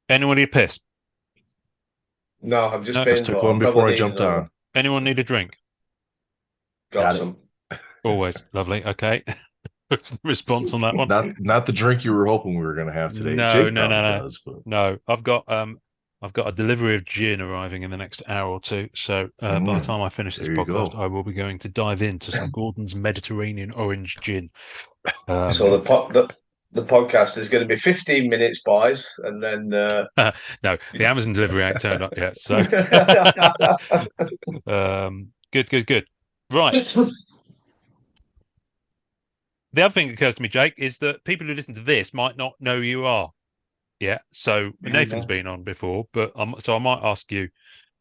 Anyone need a piss? No, I've just No. been, Just took but I'll one probably before I need jumped another. on. Anyone need a drink? Got Got it. some. Always. Lovely. Okay. What's the response on that one? Not the drink you were hoping we were going to have today. No, Jake no, no, probably no. does, but No. I've got a delivery of gin arriving in the next hour or two. So by the time I finish this there you podcast, go. I will be going to dive into some Gordon's Mediterranean orange gin. So Um, the podcast is going to be 15 minutes, boys, and then no, the Amazon delivery ain't turned up yet. So good, good, good. Right. The other thing that occurs to me, Jake, is that people who listen to this might not know who you are. Yeah. So Nathan's been on before, but so I might ask you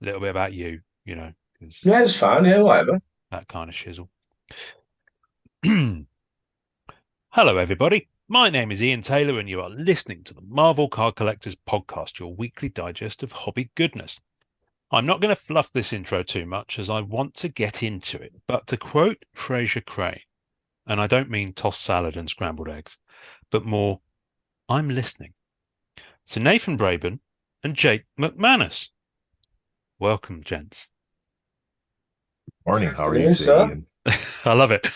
a little bit about you, 'cause yeah, it's fine. Yeah, whatever. that kind of shizzle. Hello, everybody. My name is Ian Taylor, and you are listening to the Marvel Card Collectors Podcast, your weekly digest of hobby goodness. I'm not going to fluff this intro too much as I want to get into it, but to quote Fraser Crane, and I don't mean tossed salad and scrambled eggs, but more, I'm listening. So Nathan Braben and Jake McManus. Welcome, gents. Morning. How are you Afternoon, today, sir. Ian? I love it.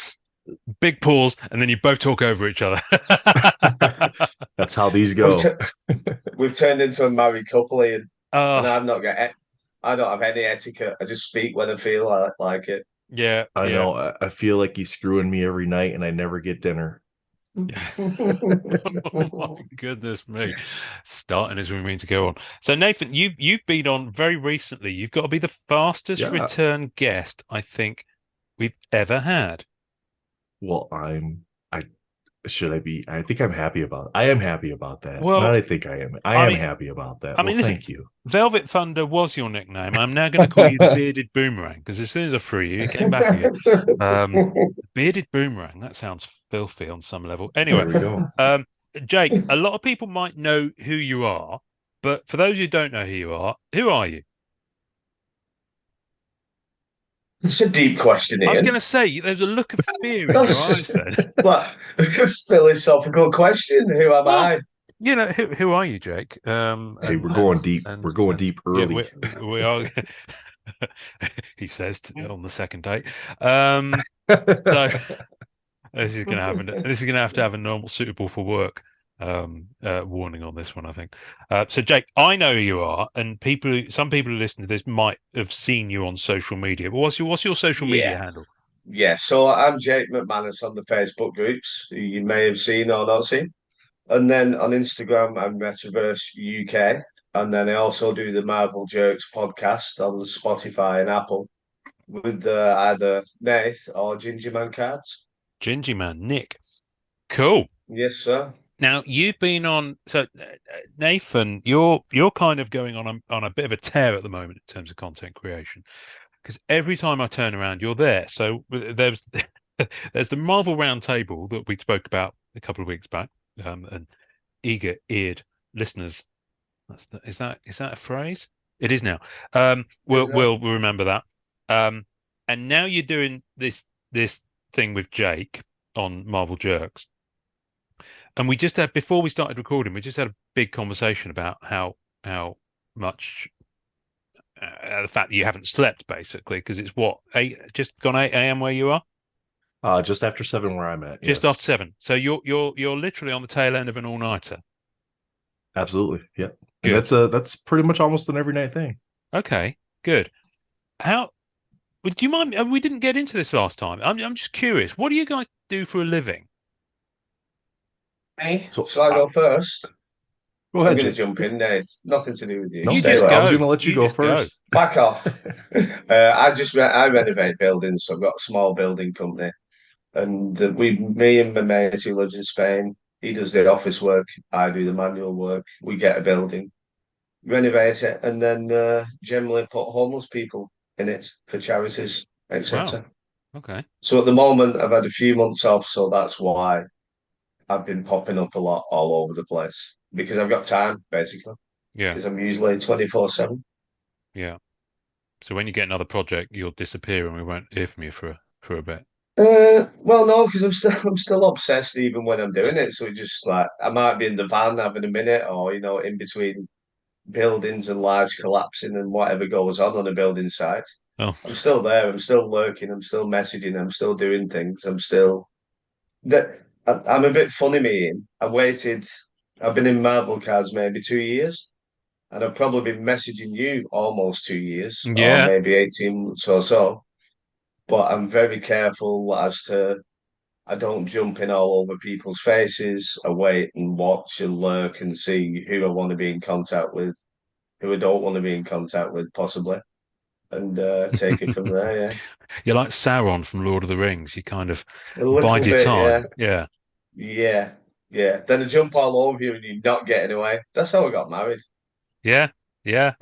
Big pause, and then you both talk over each other. That's how these We've go. t we've turned into a married couple, Ian, and Oh, I've not got I don't have any etiquette. I just speak when I feel like it. yeah, I yeah. know. I feel like he's screwing me every night, and I never get dinner. Oh my goodness me. Starting as we mean to go on. So Nathan, you've been on very recently. You've got to be the fastest Yeah. return guest I think we've ever had. Well, I should I be? I think I'm happy about. I am happy about that. Not Well, I think I am. I I am mean, happy about that. Well, listen, thank you. Velvet Thunder was your nickname. I'm now going to call you the Bearded Boomerang because as soon as I threw you, you came back again. Um, Bearded Boomerang. That sounds filthy on some level. Anyway, There we go. um, Jake, a lot of people might know who you are, but for those who don't know who are you? It's a deep question, I was going Ian. to say there's a look of fear in your That's eyes then. what philosophical question. Who am Well, I? who are you, Jake? Hey, we're going deep. We're going And deep yeah, early. we are. He says on the second date. Um, so this is going to happen. This is going to have a normal suitable for work warning on this one, I think. So Jake, I know who you are, and some people who listen to this might have seen you on social media. But what's your social media Yeah, handle? yeah. So I'm Jake McManus on the Facebook groups, who you may have seen or not seen. And then on Instagram, I'm Metaverse UK. And then I also do the Marvel Jerks podcast on Spotify and Apple with either Nath or Ginger Man Cards. Gingy Man, Nick. Cool. Yes, sir. Now you've been on. So Nathan, you're kind of going on a bit of a tear at the moment in terms of content creation because every time I turn around, you're there. So there's the Marvel Roundtable that we spoke about a couple of weeks back, and eager-eared listeners. Is that a phrase? It is now. We'll remember that. Um, and now you're doing this thing with Jake on Marvel Jerks. And we just had before we started recording, we just had a big conversation about how much the fact that you haven't slept basically because it's what just gone 8 a.m. where you are, Just after 7 where I'm at. just after Yes. 7. So you're literally on the tail end of an all-nighter. Absolutely. Yep. And Good. that's pretty much almost an every night thing. Okay. Good. How would you mind? We didn't get into this last time. I'm just curious. What do you guys do for a living? Hey, So shall I go first? go I'm ahead, going to Jake. jump in, Nate. Nothing to do with you. You No, Stay just where I I was am. go. gonna let you You go just go. first. Back off. I renovate buildings, so I've got a small building company, and me and my mate who lives in Spain, he does the office work, I do the manual work. We get a building, renovate it, and then generally put homeless people in it for charities, Wow. etc. Okay. So at the moment, I've had a few months off, so that's why I've been popping up a lot all over the place because I've got time basically Yeah. because I'm usually 24/7. Yeah. So when you get another project, you'll disappear and we won't hear from you for a bit. Well, no, because I'm still obsessed even when I'm doing it. So it just like I might be in the van having a minute, or in between. buildings and lives collapsing and whatever goes on a building site. Oh, I'm still there. I'm still lurking. I'm still messaging. I'm still doing things. I'm a bit funny, me. Ian. I've been in Marble Cards maybe 2 years, and I've probably been messaging you almost 2 years, or yeah. maybe 18 months or so. But I'm very careful as to I don't jump in all over people's faces. I wait and watch and lurk and see who I want to be in contact with, who I don't want to be in contact with, possibly, and take it from there. Yeah, You're like Sauron from Lord of the Rings. You kind of a little bide your bit. Yeah, time. Yeah. yeah, yeah. Then I jump all over you and you're not getting away. That's how I got married. Yeah. Yeah.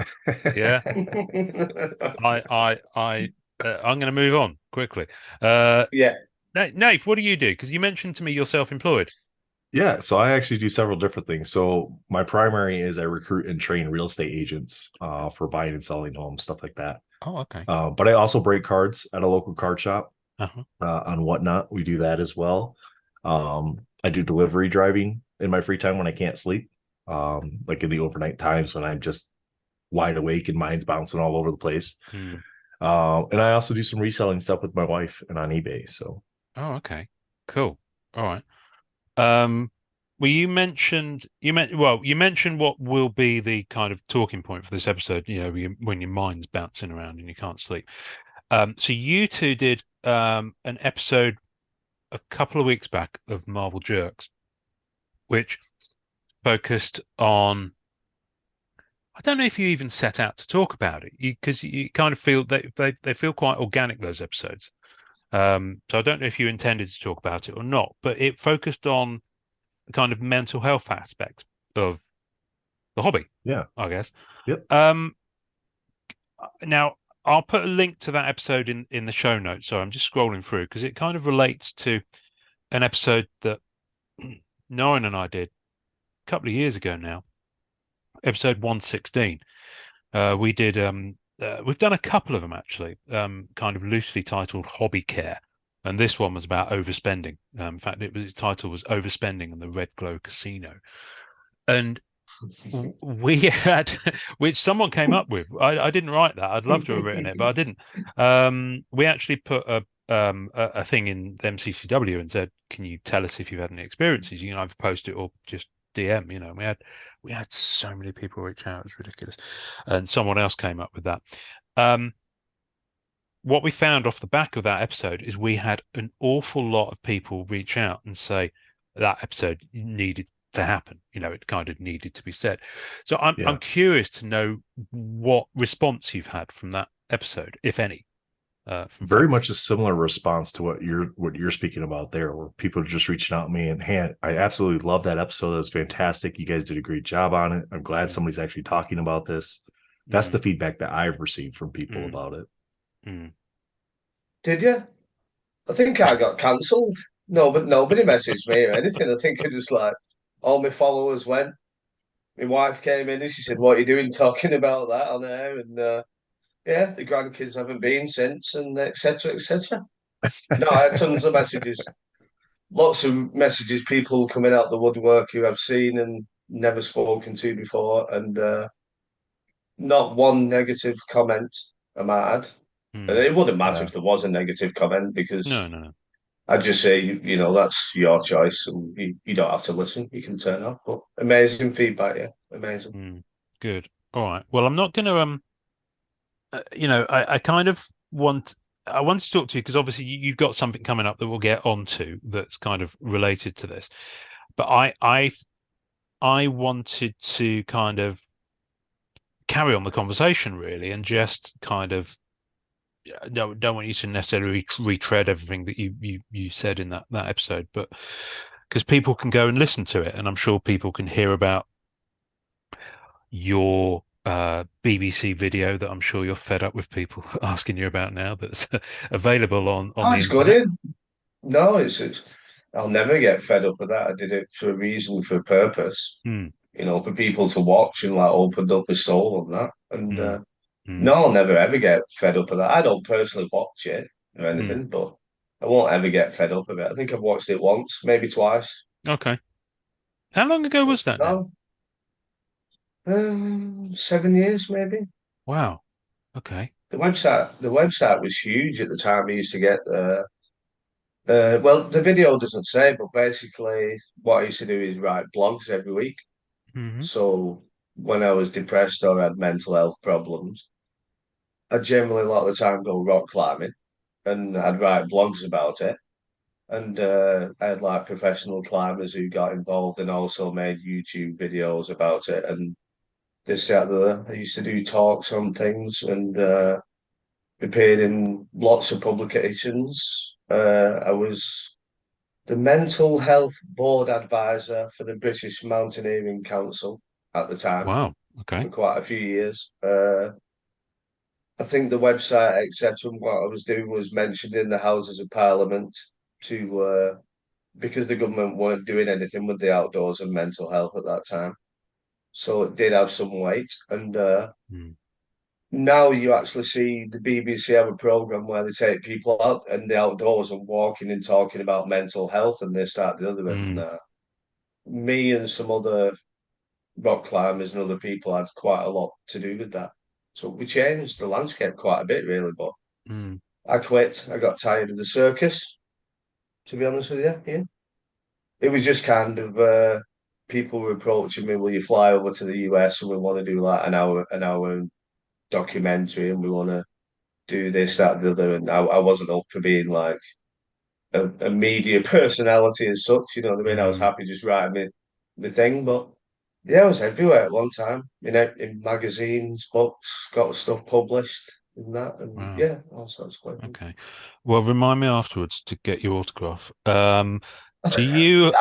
Yeah. I'm going to move on quickly. Uh, Yeah. Nate, what do you do? Because you mentioned to me you're self-employed. Yeah, so I actually do several different things. So my primary is I recruit and train real estate agents for buying and selling homes, stuff like that. Oh, okay. But I also break cards at a local card shop Uh-huh. on Whatnot. We do that as well. I do delivery driving in my free time when I can't sleep, like in the overnight times when I'm just wide awake and mind's bouncing all over the place. Hmm. And I also do some reselling stuff with my wife and on eBay. So Oh, okay. Cool. All right. Um, well, you mentioned what will be the kind of talking point for this episode, when your mind's bouncing around and you can't sleep. So you two did an episode a couple of weeks back of Marvel Jerks, which focused on, I don't know if you even set out to talk about it, because you kind of feel they feel quite organic, those episodes. So I don't know if you intended to talk about it or not, but it focused on the kind of mental health aspect of the hobby, yeah, I guess. yep. Now I'll put a link to that episode in the show notes. So I'm just scrolling through because it kind of relates to an episode that Norrin and I did a couple of years ago now, episode 116. We did we've done a couple of them actually, kind of loosely titled Hobby Care. And this one was about overspending. In fact, its title was Overspending on the Red Glow Casino. And we had, which someone came up with. I didn't write that. I'd love to have written it, but I didn't. We actually put a thing in the MCCW and said, "Can you tell us if you've had any experiences? You can either post it or just DM." We had so many people reach out. It was ridiculous. And someone else came up with that. What we found off the back of that episode is we had an awful lot of people reach out and say that episode needed to happen. It kind of needed to be said. So I'm curious to know what response you've had from that episode, if any. Very much a similar response to what you're speaking about there, where people are just reaching out to me and, hey, I absolutely love that episode. It was fantastic. You guys did a great job on it. I'm glad somebody's actually talking about this. That's the feedback that I've received from people about it. Did you? I think I got cancelled. No, but nobody messaged me or anything. I think I just all my followers went. My wife came in and she said, "What are you doing talking about that on air?" And yeah, the grandkids haven't been since, and etc. etc. No, I had tons of messages, lots of messages, people coming out the woodwork who I've seen and never spoken to before, and not one negative comment I might add. And it wouldn't matter if there was a negative comment because No. I'd just say, that's your choice and you don't have to listen. You can turn off. But amazing feedback, yeah. Amazing. Good. All right. Well, I'm not going to I kind of I want to talk to you because obviously you've got something coming up that we'll get onto that's kind of related to this. But I wanted to kind of carry on the conversation really, and just kind of don't want you to necessarily retread everything that you said in that episode, but because people can go and listen to it, and I'm sure people can hear about your BBC video that I'm sure you're fed up with people asking you about now, that's available on the It's internet. good. No, it's I'll never get fed up with that. I did it for a reason, for a purpose. For people to watch and opened up his soul on that. And no, I'll never ever get fed up with that. I don't personally watch it or anything, but I won't ever get fed up of it. I think I've watched it once, maybe twice. Okay. How long ago was that now? No, 7 years maybe. Wow. Okay. The website was huge at the time. I used to get well, the video doesn't say, but basically what I used to do is write blogs every week. Hmm. So when I was depressed or had mental health problems, I generally a lot of the time go rock climbing and I'd write blogs about it. And I had like professional climbers who got involved and also made YouTube videos about it. And this, that, the other. I used to do talks on things and appeared in lots of publications. I was the mental health board advisor for the British Mountaineering Council at the time Wow. Okay. for quite a few years. I think the website, etc., what I was doing was mentioned in the Houses of Parliament to because the government weren't doing anything with the outdoors and mental health at that time. So it did have some weight. And Mm. now you actually see the BBC have a program where they take people out in the outdoors and walking and talking about mental health and this, that, the other. And Mm. me and some other rock climbers and other people had quite a lot to do with that. So we changed the landscape quite a bit, really. But Mm. I quit. I got tired of the circus, to be honest with you. Yeah. It was just kind of people were approaching me, will you fly over to the US and we want to do like an hour documentary and we want to do this, that, the other. And I wasn't up for being like a media personality as such, you know what I mean? I was Mm. happy just writing the thing, but yeah, I was everywhere at one time, in magazines, books, got stuff published and that, and Wow. yeah, all sorts of quite Okay. Well, remind me afterwards to get your autograph. Do you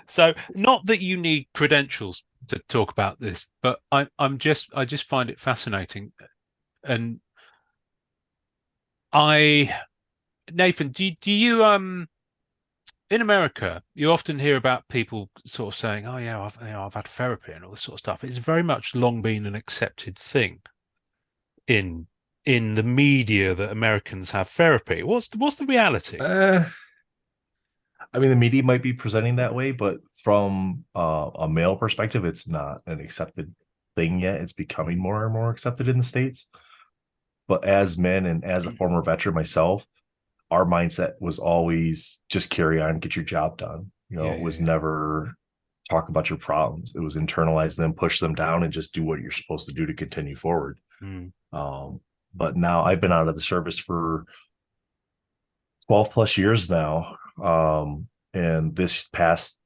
so not that you need credentials to talk about this, but I just find it fascinating. And I Nathan, do you in America, you often hear about people sort of saying, "Oh yeah, I've had therapy and all this sort of stuff." It's very much long been an accepted thing in the media that Americans have therapy. What's the reality? uh, I mean, the media might be presenting that way, but from a male perspective, it's not an accepted thing yet. It's becoming more and more accepted in the States. But as men and as a former veteran myself, our mindset was always just carry on, get your job done. Yeah, It yeah, was yeah. never talk about your problems. It was internalize them, push them down, and just do what you're supposed to do to continue forward. Mm, Um, but now I've been out of the service for 12 plus years now. And this past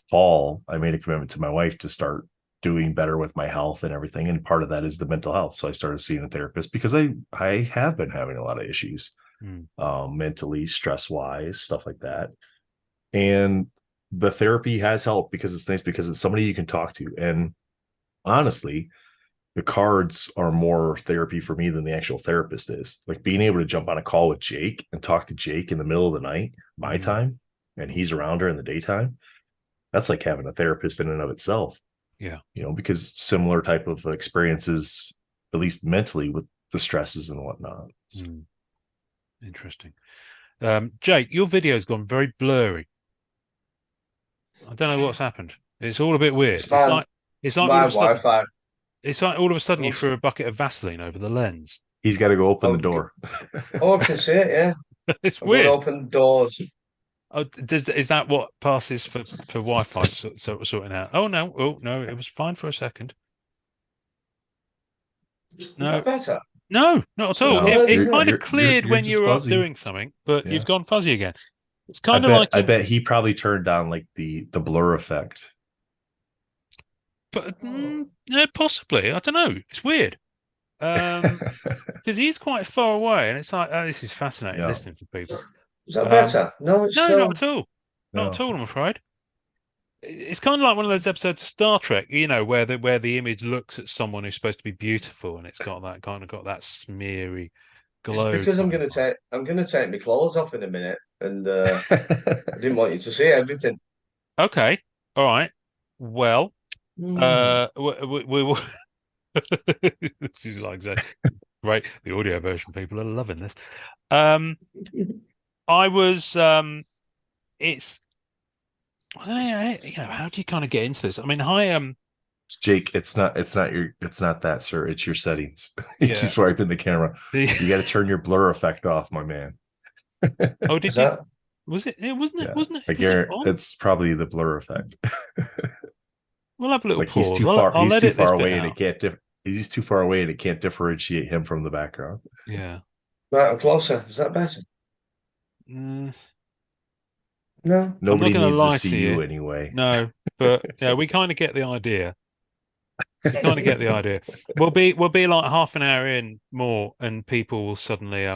fall, I made a commitment to my wife to start doing better with my health and everything. And part of that is the mental health. So I started seeing a therapist because I have been having a lot of issues, mm, mentally, stress wise, stuff like that. And the therapy has helped because it's nice because it's somebody you can talk to. And honestly, the cards are more therapy for me than the actual therapist is. Like being able to jump on a call with Jake and talk to Jake in the middle of the night, my mm. time, and he's around her in the daytime. That's like having a therapist in and of itself, Yeah. because similar type of experiences, at least mentally, with the stresses and whatnot. So, Mm. Interesting. Jake, your video's gone very blurry. I don't know what's happened. It's all a bit weird. it's my It's it's like all my of a sudden Wi-Fi. you Oh, threw a bucket of Vaseline over the lens. he's got to go open the oh, door. oh, I can see it. Yeah, It's I'm going to weird. open doors. Oh, is that what passes for Wi-Fi sorting out? Oh no, it was fine for a second. Is No, that better? no, not at So all. No, It annoying. kind of cleared you're when you just were up fuzzy. doing something, but Yeah. you've gone fuzzy again. It's I kind of bet like I a, bet he probably turned down like the blur effect. but yeah, possibly. I don't know. It's weird. Because he's quite far away, and it's like, oh, this is fascinating Yeah. listening to people. Is that Um, better? No, it's no, not still. at all. Not at No. all, I'm afraid. It's kind of like one of those episodes of Star Trek, where the image looks at someone who's supposed to be beautiful, and it's got that smeary It's glow because I'm kind of gonna vibe. take my clothes off in a minute, and I didn't want you to see everything. Okay, all right. Well, Hmm. we will. This is like I say, right. The audio version people are loving this. Um, I was. It's I don't know, you know, how do you kind of get into this? I mean, Jake, it's not that, sir. It's your settings. He yeah. keeps wiping the camera. The, You got to turn your blur effect off, my man. oh, Is did you? that? Was it? It wasn't it? Yeah, Wasn't it? I Was it guarantee on? it's probably the blur effect. We'll have a little Like he's pause. too far, I'll he's too edit this far bit away, and it out. can't. He's too far away, and it can't differentiate him from the background. Yeah. Right, I'm closer. Is that better? Mm, No. I'm not Nobody going to needs to lie see to you. you anyway. No, but yeah, we kind of get the idea. We kind of get the idea. We'll be like half an hour in more, and people will suddenly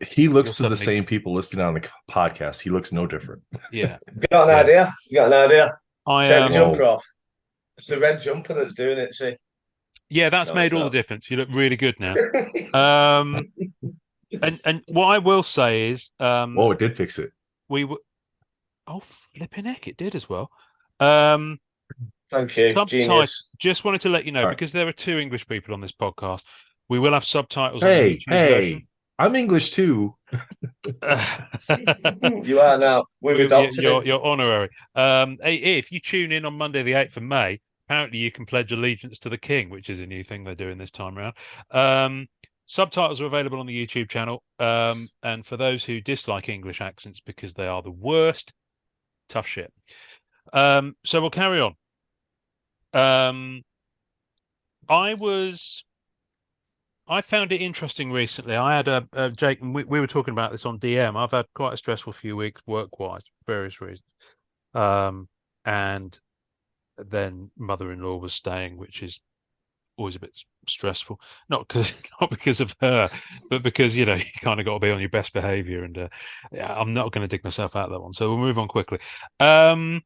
He you'll looks to the suddenly same people listening on the podcast. He looks no different. yeah You got an yeah. idea? You got an idea? I Take the Whoa. jumper off. It's the red jumper that's doing it. See? Yeah, that's No, it's made all the not. difference. You look really good now. Um, and what I will say is Whoa, it did fix it. we were oh flipping heck, it did as well. Um, Thank you, subtitle. genius. Just wanted to let you know All right. because there are two English people on this podcast. We will have subtitles on the Hey, YouTube version. hey, I'm English too. You are now. We've adopted him. You're honorary. If you tune in on Monday, the 8th of May, apparently you can pledge allegiance to the King, which is a new thing they're doing this time around. Subtitles are available on the YouTube channel. And for those who dislike English accents because they are the worst, tough shit. So we'll carry on. I found it interesting recently. I had Jake, and we were talking about this on DM. I've had quite a stressful few weeks work-wise, for various reasons. And then mother-in-law was staying, which is always a bit stressful. Not because of her, but because you kind of got to be on your best behavior. And yeah, I'm not going to dig myself out of that one. So we'll move on quickly. And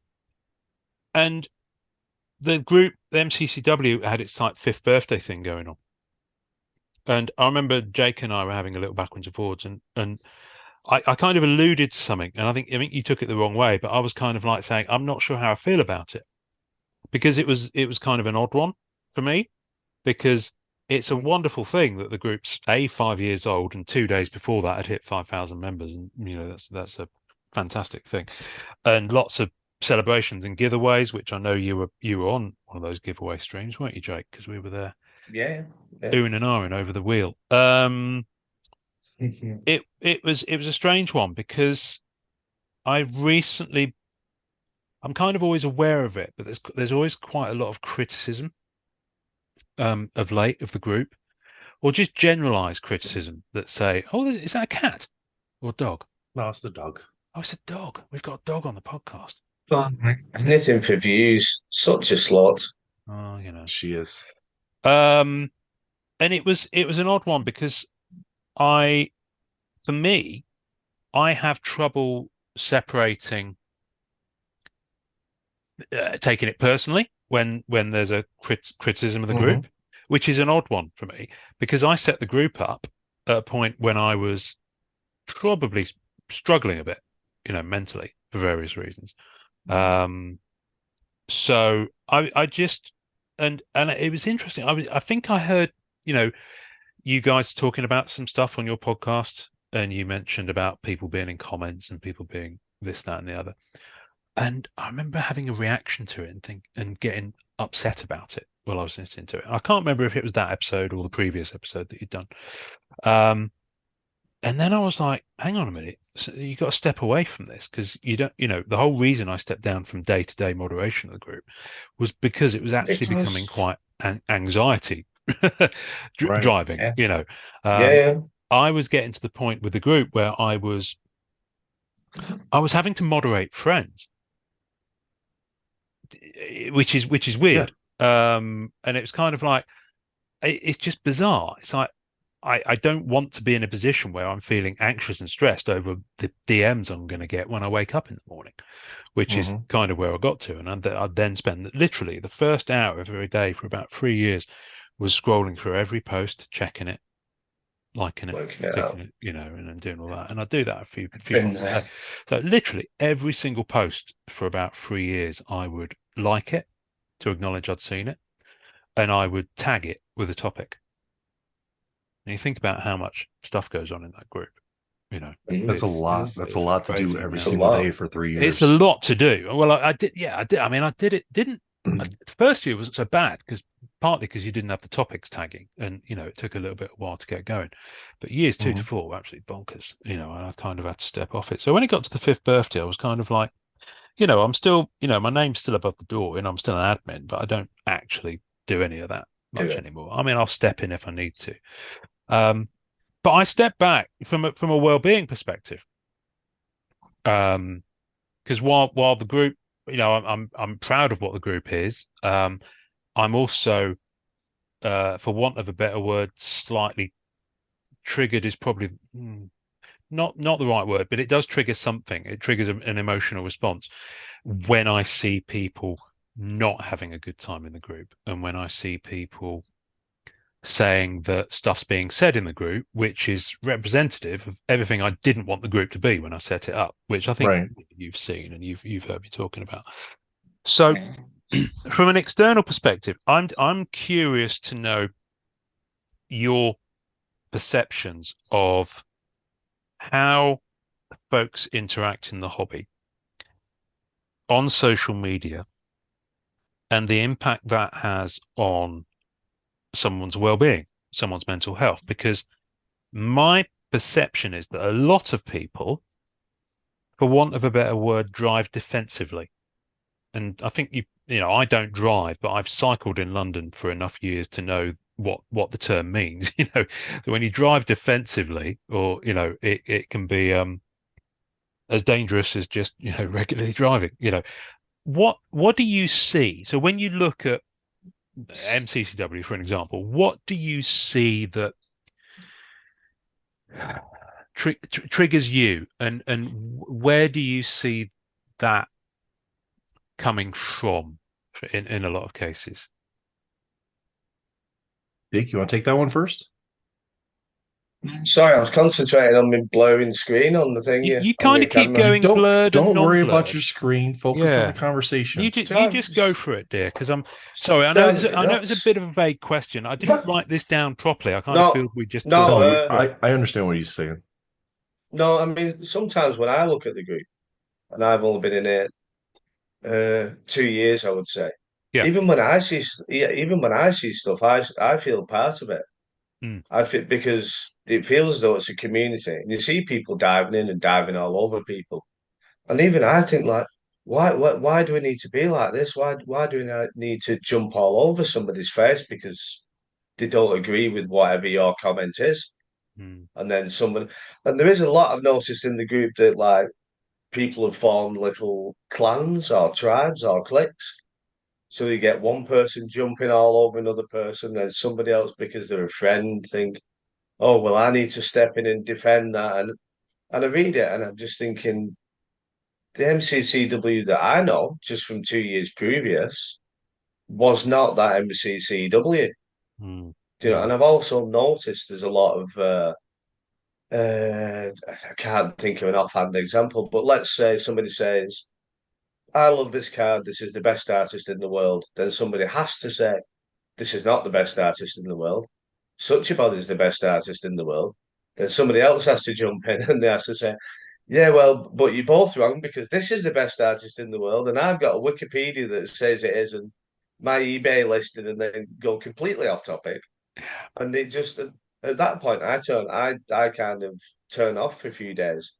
the group, the MCCW, had its like 5th birthday thing going on. And I remember Jake and I were having a little backwards and forwards, and I kind of alluded to something, and I think you took it the wrong way, but I was kind of like saying I'm not sure how I feel about it because it was kind of an odd one for me because it's a wonderful thing that the group's 5 years old and 2 days before that had hit 5,000 members, and that's a fantastic thing, and lots of celebrations and giveaways, which I know you were on one of those giveaway streams, weren't you, Jake? Because we were there. Yeah. Oohing and ahhing over the wheel. It was a strange one because I'm kind of always aware of it, but there's always quite a lot of criticism of late of the group, or just generalized criticism that say, "Oh, is that a cat or a dog?" No, it's the dog. Oh, it's a dog. We've got a dog on the podcast. Anything for views. Such a slut. Oh, She is. And it was an odd one because for me, I have trouble separating, taking it personally when there's a criticism of the group, which is an odd one for me because I set the group up at a point when I was probably struggling a bit, mentally for various reasons. So I just and it was interesting. I think I heard you guys talking about some stuff on your podcast, and you mentioned about people being in comments and people being this, that, and the other. And I remember having a reaction to it and getting upset about it while I was listening to it. I can't remember if it was that episode or the previous episode that you'd done. And then I was like, hang on a minute, so you got to step away from this because you don't, the whole reason I stepped down from day-to-day moderation of the group was because it was actually becoming quite anxiety Right. driving, Yeah. I was getting to the point with the group where I was having to moderate friends, which is weird. And it was kind of like, it's just bizarre. It's like, I don't want to be in a position where I'm feeling anxious and stressed over the DMs I'm going to get when I wake up in the morning, which is kind of where I got to. And I'd then spend literally the first hour of every day for about 3 years was scrolling through every post, checking it, liking it, clicking it, and then doing all that. And I do that a few times a day. So literally every single post for about 3 years, I would like it to acknowledge I'd seen it, and I would tag it with a topic. And you think about how much stuff goes on in that group. You know, That's a lot. That's a lot to do crazy every amount. single lot. day for 3 It's years. a lot to do. Well, I did. Yeah, I did. I mean, I did it. Didn't the first year wasn't so bad because partly because you didn't have the topics tagging, and it took a little bit of while to get going. But years 2 to Mhm. 4 were absolutely bonkers. And I kind of had to step off it. So when it got to the fifth birthday, I was kind of like, I'm still, my name's still above the door, and I'm still an admin, but I don't actually do any of that Do much it. anymore. I mean, I'll step in if I need to. But I step back from a well-being perspective. Because while the group, I'm proud of what the group is. I'm also, for want of a better word, slightly triggered is probably not the right word, but it does trigger something. It triggers an emotional response when I see people not having a good time in the group, and when I see people saying that stuff's being said in the group, which is representative of everything I didn't want the group to be when I set it up, which I think Right. you've seen and you've heard me talking about. So, from an external perspective, I'm curious to know your perceptions of how folks interact in the hobby on social media and the impact that has on someone's well-being, someone's mental health, because my perception is that a lot of people, for want of a better word, drive defensively. And I think I don't drive, but I've cycled in London for enough years to know what the term means. When you drive defensively, or it can be as dangerous as just regularly driving. What do you see? So when you look at MCCW, for an example, what do you see that triggers you, and where do you see that coming from in a lot of cases? Dick, you want to take that one first? Sorry, I was concentrating on my blurring screen on the thing, You on kind your of keep camera. going blurred and Don't worry about non-blurred. your screen. Focus on the Yeah, conversation. you just go for it, dear. Because I'm sorry. I know it's a bit of a vague question. I didn't write this down properly. I kind of No, feel we just talk no, No, through it. I understand what he's saying. no. I mean, sometimes when I look at the group, and I've only been in it 2 years, I would say. Yeah. Even when I see stuff, I feel part of it. Mm, I feel because it feels as though it's a community, and you see people diving in and diving all over people. And even I think like, why do we need to be like this? Why do we need to jump all over somebody's face because they don't agree with whatever your comment is? mm, And then someone, and there is a lot I've noticed in the group that like people have formed little clans or tribes or cliques. So you get one person jumping all over another person, then somebody else because they're a friend think, oh well, I need to step in and defend that. And I read it and I'm just thinking the MCCW that I know, just from 2 years previous, was not that MCCW. mm, And mm, I've also noticed there's a lot of I can't think of an offhand example, but let's say somebody says, I love this card, this is the best artist in the world. Then somebody has to say, this is not the best artist in the world. Such a body is the best artist in the world. Then somebody else has to jump in and they have to say, yeah, well, but you're both wrong because this is the best artist in the world, and I've got a Wikipedia that says it is, and my eBay listed, and then go completely off topic. And it just at that point, I kind of turn off for a few days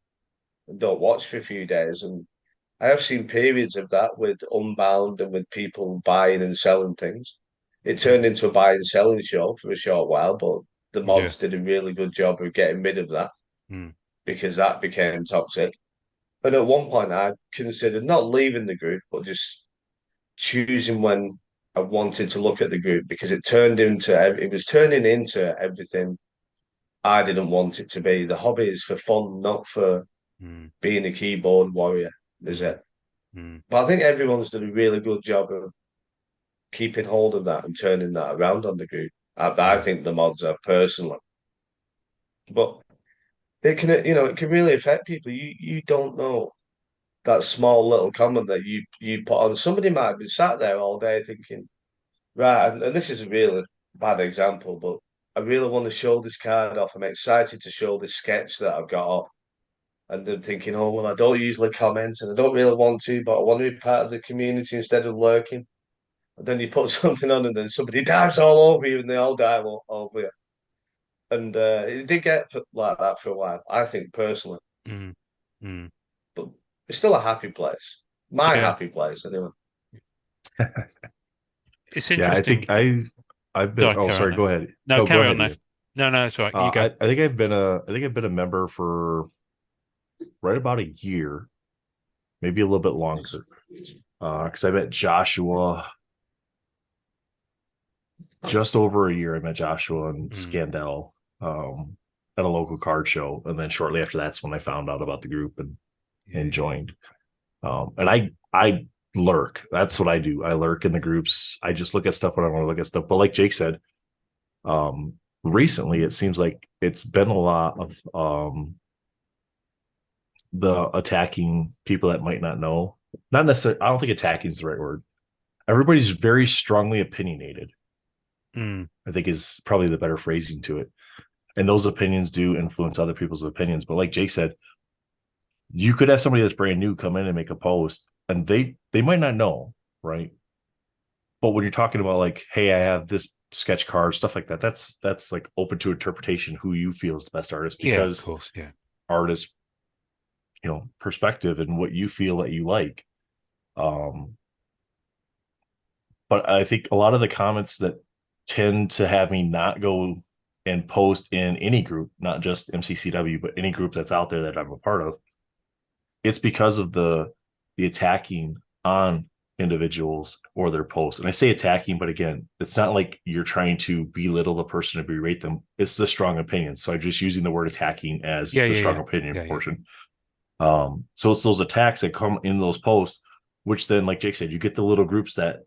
and don't watch for a few days, and I have seen periods of that with Unbound and with people buying and selling things. It turned mm. into a buy and selling show for a short while, but the Yeah. mods did a really good job of getting rid of that Mm, because that became toxic. And at one point, I considered not leaving the group, but just choosing when I wanted to look at the group because it was turning into everything I didn't want it to be. The hobby is for fun, not for mm, being a keyboard warrior, is mm, it? mm. But I think everyone's done a really good job of keeping hold of that and turning that around on the group. I Yeah. think the mods are personally, but it can really affect people. You don't know that small little comment that you put on. Somebody might have been sat there all day thinking, right, and this is a really bad example, but I really want to show this card off. I'm excited to show this sketch that I've got up. and then thinking, oh well, I don't usually comment and I don't really want to, but I want to be part of the community instead of lurking. And then you put something on, and then somebody dives all over you, and they all dive over you. And it did get like that for a while, I think personally. Mm, mm. But it's still a happy place, my Yeah, happy place anyway. it's Yeah, I interesting. think I've been. Sorry, Oh, carry on, sorry. Go Nathan. ahead. No, No, go carry on, ahead, Ian. Nathan. No, no, it's all right. You go. I think I've been a member for right about a year, maybe a little bit longer. Because I met Joshua just over a year. I met Joshua and Scandell at a local card show, and then shortly after that's when I found out about the group and joined. And I lurk. That's what I do. I lurk in the groups. I just look at stuff when I want to look at stuff. But like Jake said, recently it seems like it's been a lot of the attacking people that might not know. Not necessarily. I don't think attacking is the right word. Everybody's very strongly opinionated. I think is probably the better phrasing to it. And those opinions do influence other people's opinions. But like Jake said, you could have somebody that's brand new come in and make a post, and they might not know, right? But when you're talking about like, hey, I have this sketch card, stuff like that, that's like open to interpretation who you feel is the best artist, because of course, yeah. art is, perspective and what you feel that you like. But I think a lot of the comments that tend to have me not go and post in any group, not just MCCW, but any group that's out there that I'm a part of, it's because of the attacking on individuals or their posts. And I say attacking, but again, it's not like you're trying to belittle the person or berate them. It's the strong opinion. So I'm just using the word attacking as the strong opinion portion. So it's those attacks that come in those posts, which then, like Jake said, you get the little groups that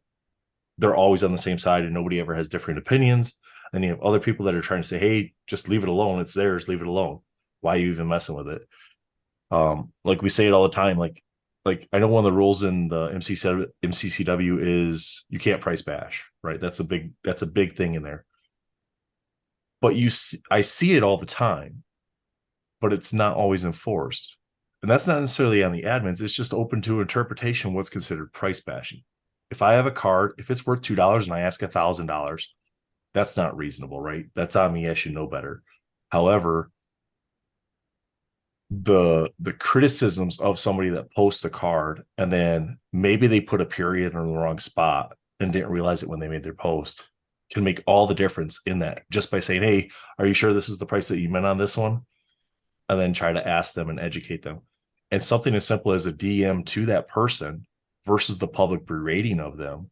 they're always on the same side and nobody ever has different opinions. Then you have other people that are trying to say, hey, just leave it alone. It's theirs. Leave it alone. Why are you even messing with it? Like we say it all the time. Like I know one of the rules in the MCCW is you can't price bash, right? That's a big thing in there. But I see it all the time, but it's not always enforced. And that's not necessarily on the admins. It's just open to interpretation what's considered price bashing. If I have a card, if it's worth $2 and I ask $1,000, that's not reasonable, right? That's on me. I should know better. However, the criticisms of somebody that posts a card and then maybe they put a period in the wrong spot and didn't realize it when they made their post can make all the difference in that, just by saying, hey, are you sure this is the price that you meant on this one? And then try to ask them and educate them. And something as simple as a DM to that person versus the public berating of them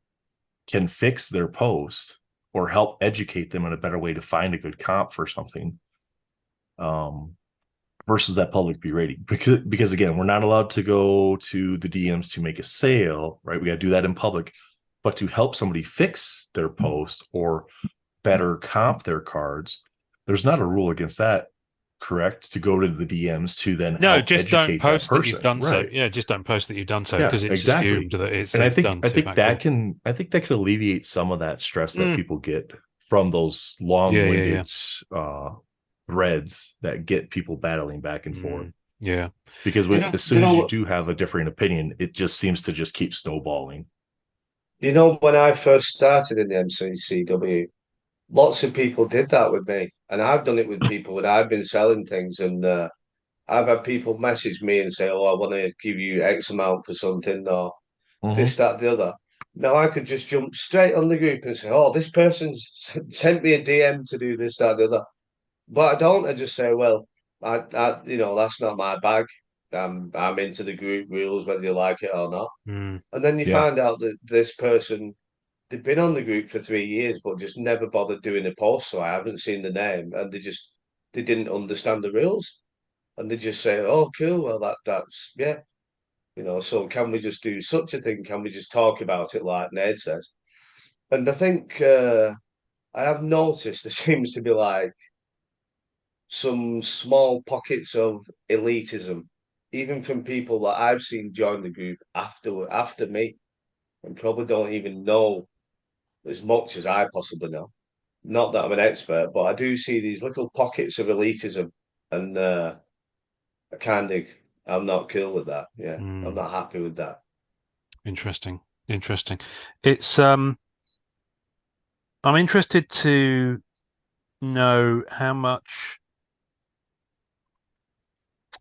can fix their post or help educate them in a better way to find a good comp for something. Versus that public berating, because again, we're not allowed to go to the DMs to make a sale, right? We got to do that in public, but to help somebody fix their post or better comp their cards, there's not a rule against that, correct? To go to the DMs to then just don't post that you've done so. Yeah, just don't post that you've done so because it's exactly assumed that it's. And I think that can alleviate some of that stress that people get from those long-winded threads that get people battling back and forth. Yeah, because as soon as you do have a differing opinion, it just seems to just keep snowballing. When I first started in the MCCW, lots of people did that with me, and I've done it with people when I've been selling things, and I've had people message me and say, "Oh, I want to give you X amount for something," or this, that, the other. Now I could just jump straight on the group and say, "Oh, this person's sent me a DM to do this, that, the other." But I don't. I just say, well, that's not my bag. I'm into the group rules, whether you like it or not. And then you find out that this person, they've been on the group for 3 years, but just never bothered doing a post. So I haven't seen the name, and they didn't understand the rules, and they just say, "Oh, cool. Well, that's yeah." So can we just do such a thing? Can we just talk about it like Ned says? And I think I have noticed there seems to be like some small pockets of elitism, even from people that I've seen join the group after me, and probably don't even know as much as I possibly know. Not that I'm an expert, but I do see these little pockets of elitism, and I'm not cool with that. Yeah, I'm Mm, not happy with that. interesting. Interesting. It's I'm interested to know how much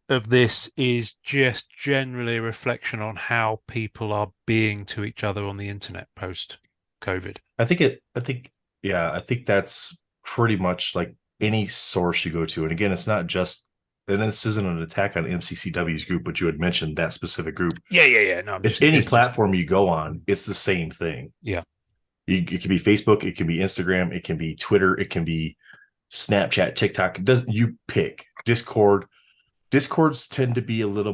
of this is just generally a reflection on how people are being to each other on the internet post COVID. I think that's pretty much like any source you go to. And again, it's not just, and this isn't an attack on MCCW's group, but you had mentioned that specific group. Yeah. No, It's any platform you go on, it's the same thing. Yeah. It can be Facebook, it can be Instagram, it can be Twitter, it can be Snapchat, TikTok. It doesn't, you pick. Discords tend to be a little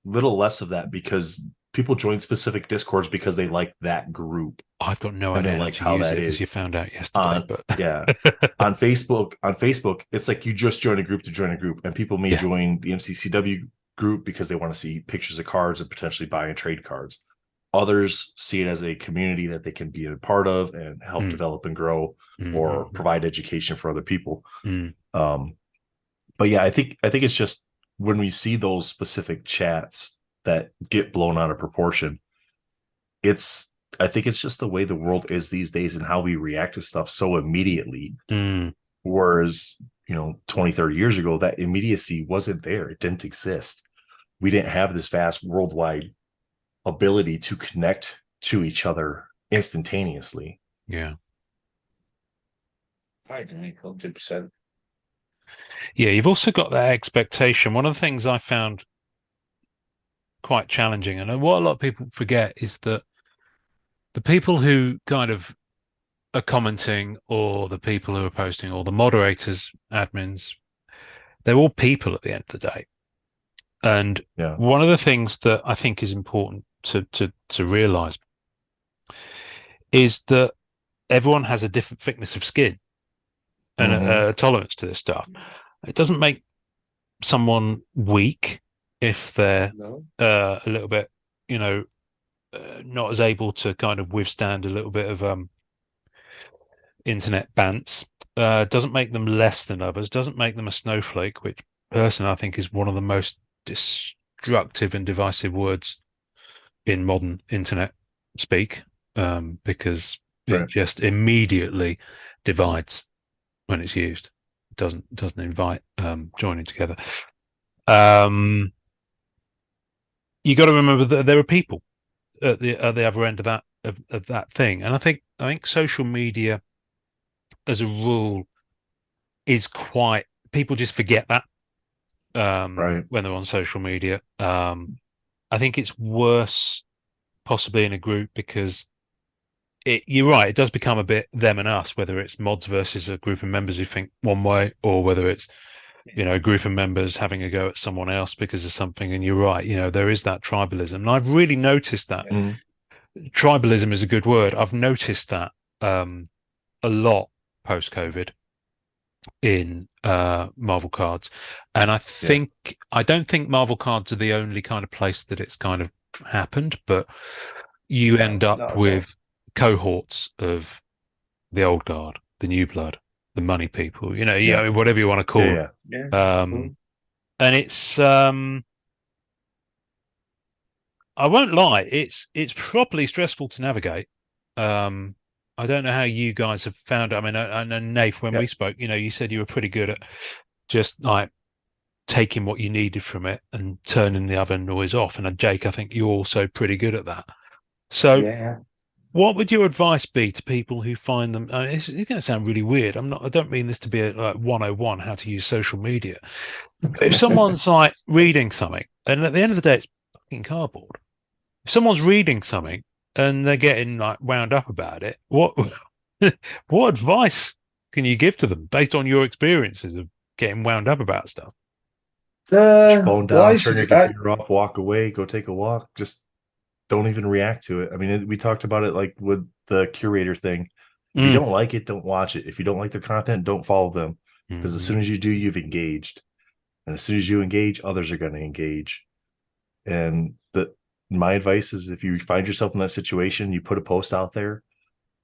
less of that because people join specific Discords because they like that group I've got no and they idea how like to how use that it because is. you found out yesterday. On But yeah, on Facebook, it's like you just join a group to join a group, and people may Yeah. join the MCCW group because they want to see pictures of cards and potentially buy and trade cards. Others see it as a community that they can be a part of and help Mm. develop and grow, or Mhm. provide education for other people. Mm. But yeah, I think it's just when we see those specific chats that get blown out of proportion, I think it's just the way the world is these days and how we react to stuff so immediately. Mm. Whereas, 20, 30 years ago, that immediacy wasn't there. It didn't exist. We didn't have this vast worldwide ability to connect to each other instantaneously. Yeah. I agree, 100%. Yeah, you've also got that expectation. One of the things I found quite challenging, and what a lot of people forget, is that the people who kind of are commenting, or the people who are posting, or the moderators, admins, they're all people at the end of the day. And Yeah. one of the things that I think is important to realize is that everyone has a different thickness of skin and a tolerance to this stuff. It doesn't make someone weak if they're No. a little bit, not as able to kind of withstand a little bit of internet bants. Doesn't make them less than others. Doesn't make them a snowflake, which personally I think is one of the most destructive and divisive words in modern internet speak, because Right. it just immediately divides when it's used. It doesn't invite joining together. You got to remember that there are people at the other end of that thing, and I think social media, as a rule, is quite, people just forget that Right. when they're on social media. I think it's worse possibly in a group because you're right, it does become a bit them and us, whether it's mods versus a group of members who think one way, or whether it's a group of members having a go at someone else because of something. And you're right, there is that tribalism, and I've really noticed that. Tribalism is a good word. I've noticed that a lot post-COVID in Marvel cards, and I don't think Marvel cards are the only kind of place that it's kind of happened, but you end up with cohorts of the old guard, the new blood, the money people, whatever you want to call it. Yeah. And it's I won't lie, it's properly stressful to navigate. I don't know how you guys have found it. I mean, I know, Nath, when we spoke, you said you were pretty good at just like taking what you needed from it and turning the other noise off. And Jake, I think you're also pretty good at that. So what would your advice be to people who find them? It's going to sound really weird. I don't mean this to be like 101 how to use social media. If someone's like reading something, and at the end of the day, it's fucking cardboard. If someone's reading something and they're getting like wound up about it, what advice can you give to them based on your experiences of getting wound up about stuff? Phone down, turn your computer off, walk away, go take a walk. Just don't even react to it. I mean, we talked about it like with the curator thing. If you don't like it, don't watch it. If you don't like their content, don't follow them. Because as soon as you do, you've engaged. And as soon as you engage, others are going to engage. And my advice is, if you find yourself in that situation, you put a post out there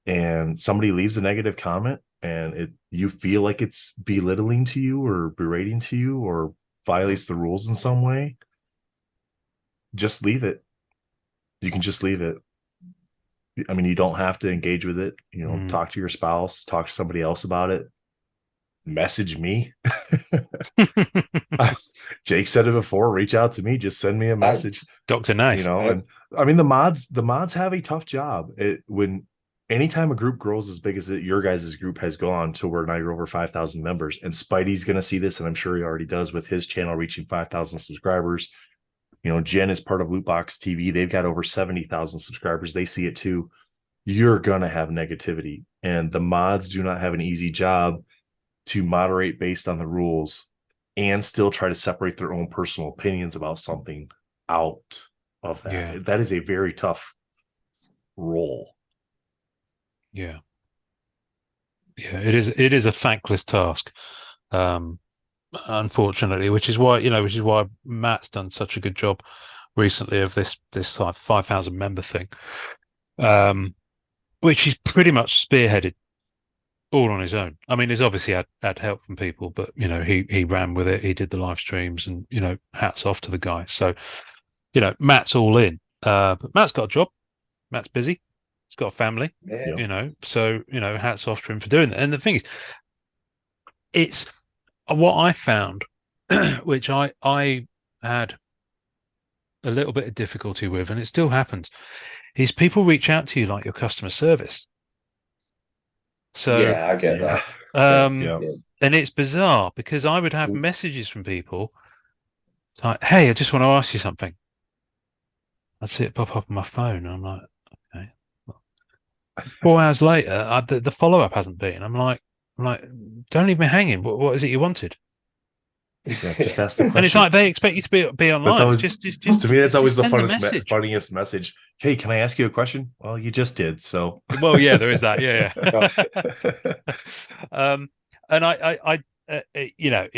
and somebody leaves a negative comment and you feel like it's belittling to you or berating to you or violates the rules in some way, just leave it. You can just leave it. I mean, you don't have to engage with it. Talk to your spouse, talk to somebody else about it. Message me. Jake said it before. Reach out to me. Just send me a message, Dr. Knife. And I mean, the mods have a tough job. Anytime a group grows as big as your guys' group has gone to where now you're over 5,000 members, and Spidey's going to see this, and I'm sure he already does with his channel reaching 5,000 subscribers. Jen is part of Lootbox TV. They've got over 70,000 subscribers. They see it too. You're going to have negativity, and the mods do not have an easy job to moderate based on the rules and still try to separate their own personal opinions about something out of that. Yeah. That is a very tough role. Yeah. It is a thankless task. Unfortunately, which is why Matt's done such a good job recently of this 5,000 member thing, which he's pretty much spearheaded all on his own. I mean, he's obviously had help from people, but he ran with it. He did the live streams, and hats off to the guy. So Matt's all in, but Matt's got a job. Matt's busy. He's got a family. Yeah. So hats off to him for doing that. And the thing is, it's what I found, which I had a little bit of difficulty with, and it still happens, is people reach out to you like your customer service. So yeah, I get that. And it's bizarre because I would have messages from people like, "Hey, I just want to ask you something." I'd see it pop up on my phone, and I'm like, "Okay." 4 hours later, the follow up hasn't been. I'm like, don't leave me hanging. What is it you wanted? Yeah, just ask the question. And it's like they expect you to be online. That's always, just to me, that's always the funniest message. Hey, can I ask you a question? Well, you just did. So, well, yeah, there is that. Yeah. And I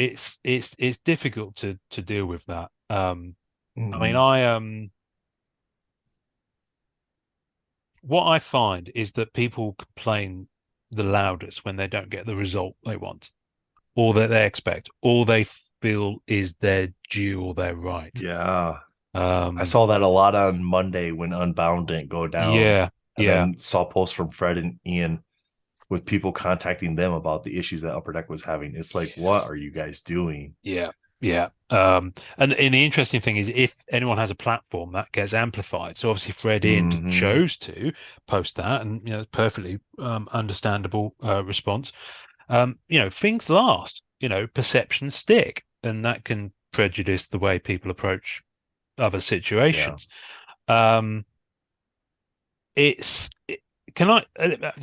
it's difficult to deal with that. I mean, what I find is that people complain the loudest when they don't get the result they want, or that they expect, or they feel is their due or their right. Yeah. I saw that a lot on Monday when Unbound didn't go down. Yeah. And then saw posts from Fred and Ian with people contacting them about the issues that Upper Deck was having. It's like, what are you guys doing? Yeah. And the interesting thing is, if anyone has a platform, that gets amplified. So obviously Fred Ian chose to post that, and perfectly understandable response. Things last. Perceptions stick, and that can prejudice the way people approach other situations. So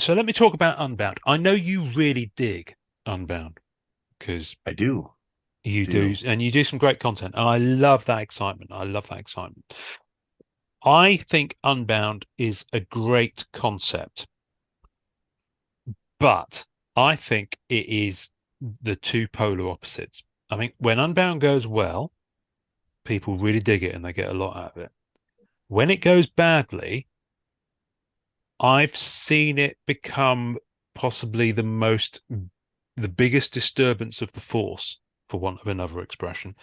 let me talk about Unbound. I know you really dig Unbound because I do. You do, and you do some great content, and I love that excitement. I think Unbound is a great concept, but I think it is the two polar opposites. I mean, when Unbound goes well, people really dig it and they get a lot out of it. When it goes badly, I've seen it become possibly the biggest disturbance of the force, for want of another expression.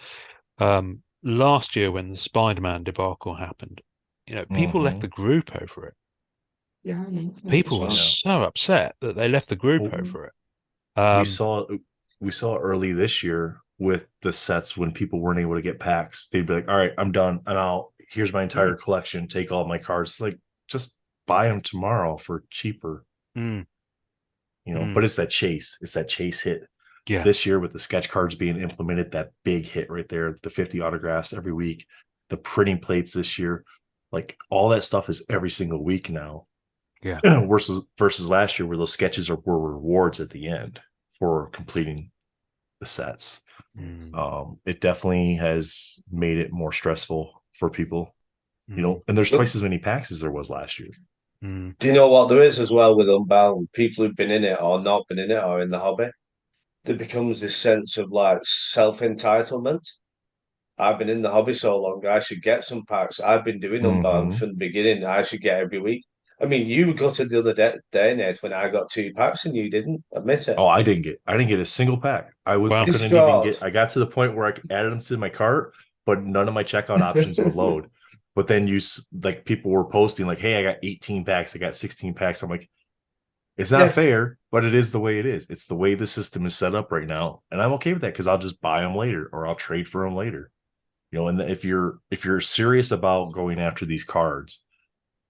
Last year when the Spider-Man debacle happened, people left the group over it. Yeah, people were so upset that they left the group over it. We saw early this year with the sets when people weren't able to get packs. They'd be like, "All right, I'm done. I'm out. Here's my entire collection. Take all my cards." It's like, just buy them tomorrow for cheaper. But it's that chase. It's that chase hit. Yeah. This year with the sketch cards being implemented, that big hit right there, the 50 autographs every week, the printing plates this year, like all that stuff is every single week now. Yeah. versus last year where those sketches were rewards at the end for completing the sets. It definitely has made it more stressful for people, and there's twice as many packs as there was last year. Do you know what there is as well with Unbound? People who've been in it or not been in it or in the hobby, there becomes this sense of like self-entitlement. I've been in the hobby so long, I should get some packs. I've been doing Unbound from the beginning. I should get every week. I mean, you got it the other day, Nate, when I got 2 packs and you didn't admit it. Oh, I didn't get a single pack. I Wow. couldn't even Distraught. get. I got to the point where I added them to my cart, but none of my checkout options would load. But then like people were posting like, "Hey, I got 18 packs. I got 16 packs." I'm like, it's not Yeah. fair, but it is the way it is. It's the way the system is set up right now, and I'm okay with that because I'll just buy them later or I'll trade for them later. And if you're serious about going after these cards,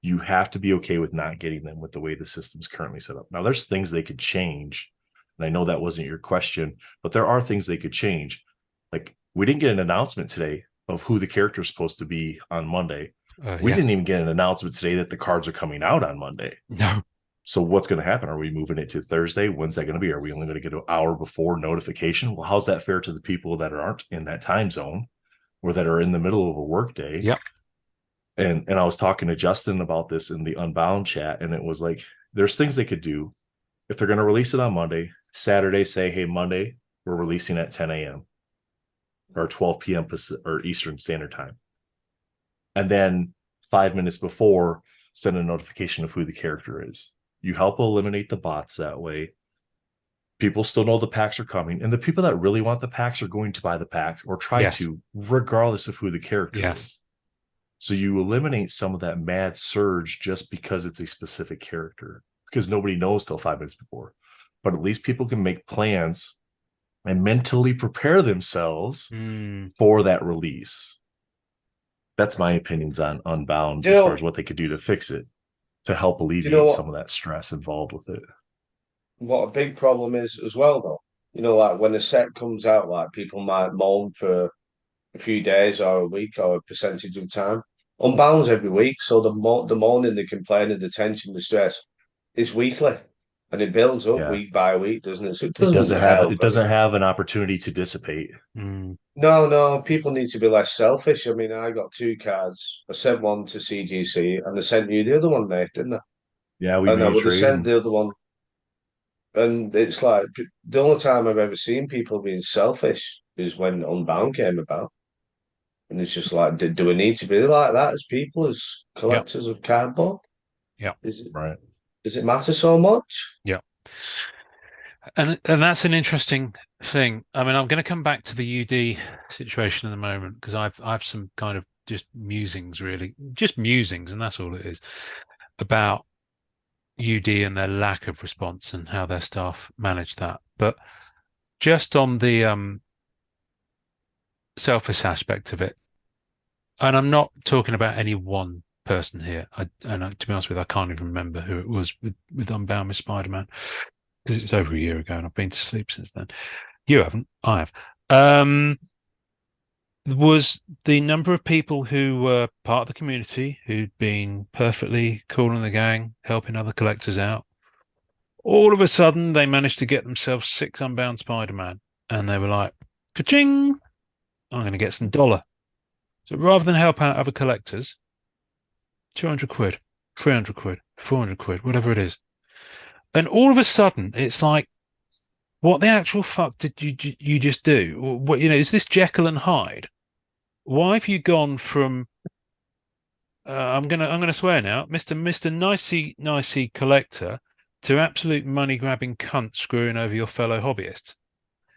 you have to be okay with not getting them with the way the system's currently set up. Now, there's things they could change, and I know that wasn't your question, but there are things they could change. Like we didn't get an announcement today of who the character is supposed to be on Monday. We Yeah. didn't even get an announcement today that the cards are coming out on Monday. No. So what's going to happen? Are we moving it to Thursday? When's that going to be? Are we only going to get an hour before notification? Well, how's that fair to the people that aren't in that time zone or that are in the middle of a work day? Yep. And I was talking to Justin about this in the Unbound chat, and it was like, there's things they could do if they're going to release it on Monday, Saturday, say, hey, Monday, we're releasing at 10 a.m. or 12 p.m. or Eastern Standard Time. And then 5 minutes before, send a notification of who the character is. You help eliminate the bots that way. People still know the packs are coming, and the people that really want the packs are going to buy the packs or try Yes. to, regardless of who the character Yes. is. So you eliminate some of that mad surge just because it's a specific character, because nobody knows till 5 minutes before. But at least people can make plans and mentally prepare themselves for that release. That's my opinions on Unbound as far as what they could do to fix it, to help alleviate some of that stress involved with it. What a big problem is as well, though. Like when a set comes out, like people might moan for a few days or a week or a percentage of time. Unbounds every week, so the moaning, the complaining, the tension, the stress is weekly, and it builds up week by week, doesn't it? So it doesn't help. It doesn't have an opportunity to dissipate. No, people need to be less selfish. I mean, I got 2 cards. I sent one to CGC, and I sent you the other one, Nate, didn't I? Yeah, we And I made a would have trade. sent the other one. And it's like the only time I've ever seen people being selfish is when Unbound came about. And it's just like, do we need to be like that as people, as collectors of cardboard? Yeah. Right. Does it matter so much? Yeah. And that's an interesting thing. I mean, I'm going to come back to the UD situation in a moment because I've some kind of just musings, really, just musings, and that's all it is, about UD and their lack of response and how their staff manage that. But just on the selfish aspect of it, and I'm not talking about any one person here. And to be honest with you, I can't even remember who it was with Unbound with Spider-Man, because it's over a year ago and I've been to sleep since then. You haven't, I have. Was the number of people who were part of the community who'd been perfectly cool in the gang, helping other collectors out. All of a sudden, they managed to get themselves 6 Unbound Spider-Man, and they were like, ka-ching, I'm going to get some dollar. So rather than help out other collectors, 200 quid, 300 quid, 400 quid, whatever it is. And all of a sudden, it's like, what the actual fuck did you just do? What, is this Jekyll and Hyde? Why have you gone from I'm gonna swear now, Mr. Nicey collector to absolute money grabbing cunt screwing over your fellow hobbyists?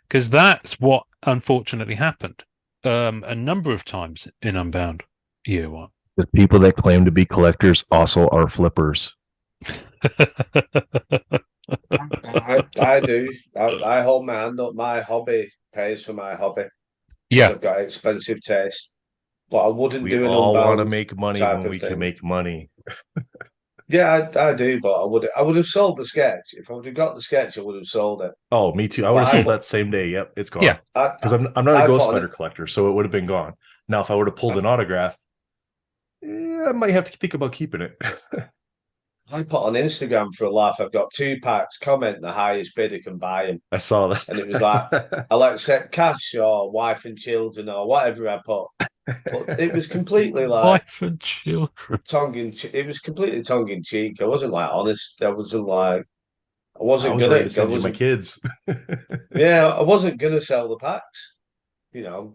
Because that's what unfortunately happened a number of times in Unbound year one. The people that claim to be collectors also are flippers. I do. I hold my hand up. My hobby pays for my hobby. Yeah, I've got expensive taste, but I wouldn't We do an all want to Unbound make money type when of we thing. can make money. Yeah, I do, but I would have sold the sketch. If I would have got the sketch, I would have sold it. Oh, me too. I would have sold that same day. Yep, it's gone. Yeah, because I'm not a Ghost Spider collector, so it would have been gone. Now, if I would have pulled an autograph, I might have to think about keeping it. I put on Instagram for a laugh. I've got 2 packs. Comment the highest bidder can buy them. I saw that, and it was like I like set cash or wife and children or whatever I put. But it was completely like wife and children. It was completely tongue in cheek. I wasn't like honest. I wasn't like I I was gonna ready to send you my kids. Yeah, I wasn't gonna sell the packs. No.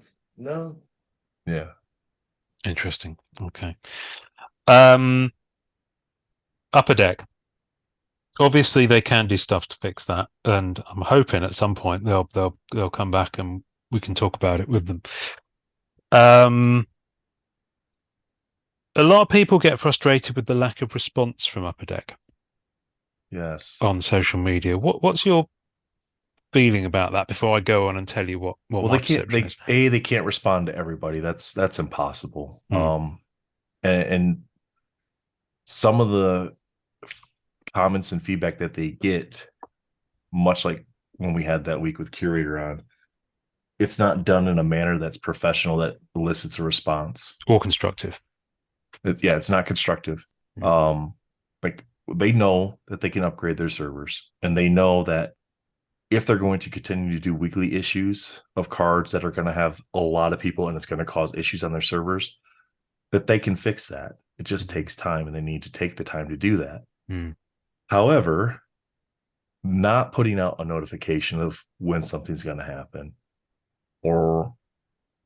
Yeah. Interesting. Okay. Upper Deck. Obviously, they can do stuff to fix that, and I'm hoping at some point they'll come back and we can talk about it with them. A lot of people get frustrated with the lack of response from Upper Deck Yes. on social media. What's your feeling about that before I go on and tell you what Well, my they can't. perception They is? they can't respond to everybody. That's impossible. Hmm. And some of the comments and feedback that they get, much like when we had that week with Curator on, it's not done in a manner that's professional that elicits a response. Or constructive. Yeah, it's not constructive. Like they know that they can upgrade their servers, and they know that if they're going to continue to do weekly issues of cards that are going to have a lot of people and it's going to cause issues on their servers, that they can fix that. It just takes time, and they need to take the time to do that. However, not putting out a notification of when something's going to happen, or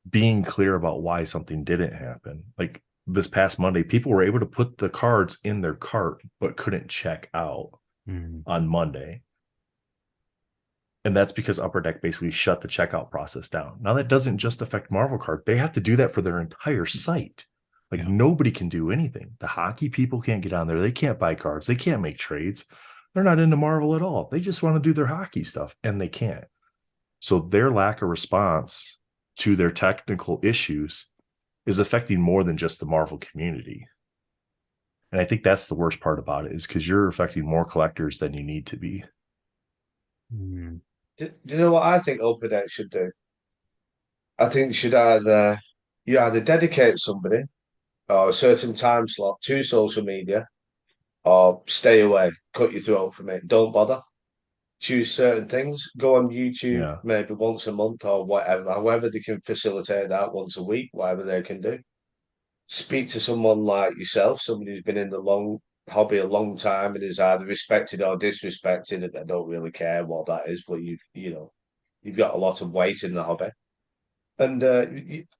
being clear about why something didn't happen. Like this past Monday, people were able to put the cards in their cart, but couldn't check out on Monday. And that's because Upper Deck basically shut the checkout process down. Now, that doesn't just affect Marvel Card. They have to do that for their entire site. Like nobody can do anything. The hockey people can't get on there. They can't buy cards. They can't make trades. They're not into Marvel at all. They just want to do their hockey stuff, and they can't. So their lack of response to their technical issues is affecting more than just the Marvel community. And I think that's the worst part about it, is because you're affecting more collectors than you need to be. Do you know what I think Upper Deck should do? I think you either dedicate somebody or a certain time slot to social media, or stay away, cut your throat from it. Don't bother. Choose certain things. Go on YouTube maybe once a month or whatever, however they can facilitate that, once a week, whatever they can do. Speak to someone like yourself, somebody who's been in the hobby a long time and is either respected or disrespected, and I don't really care what that is, but you've got a lot of weight in the hobby. And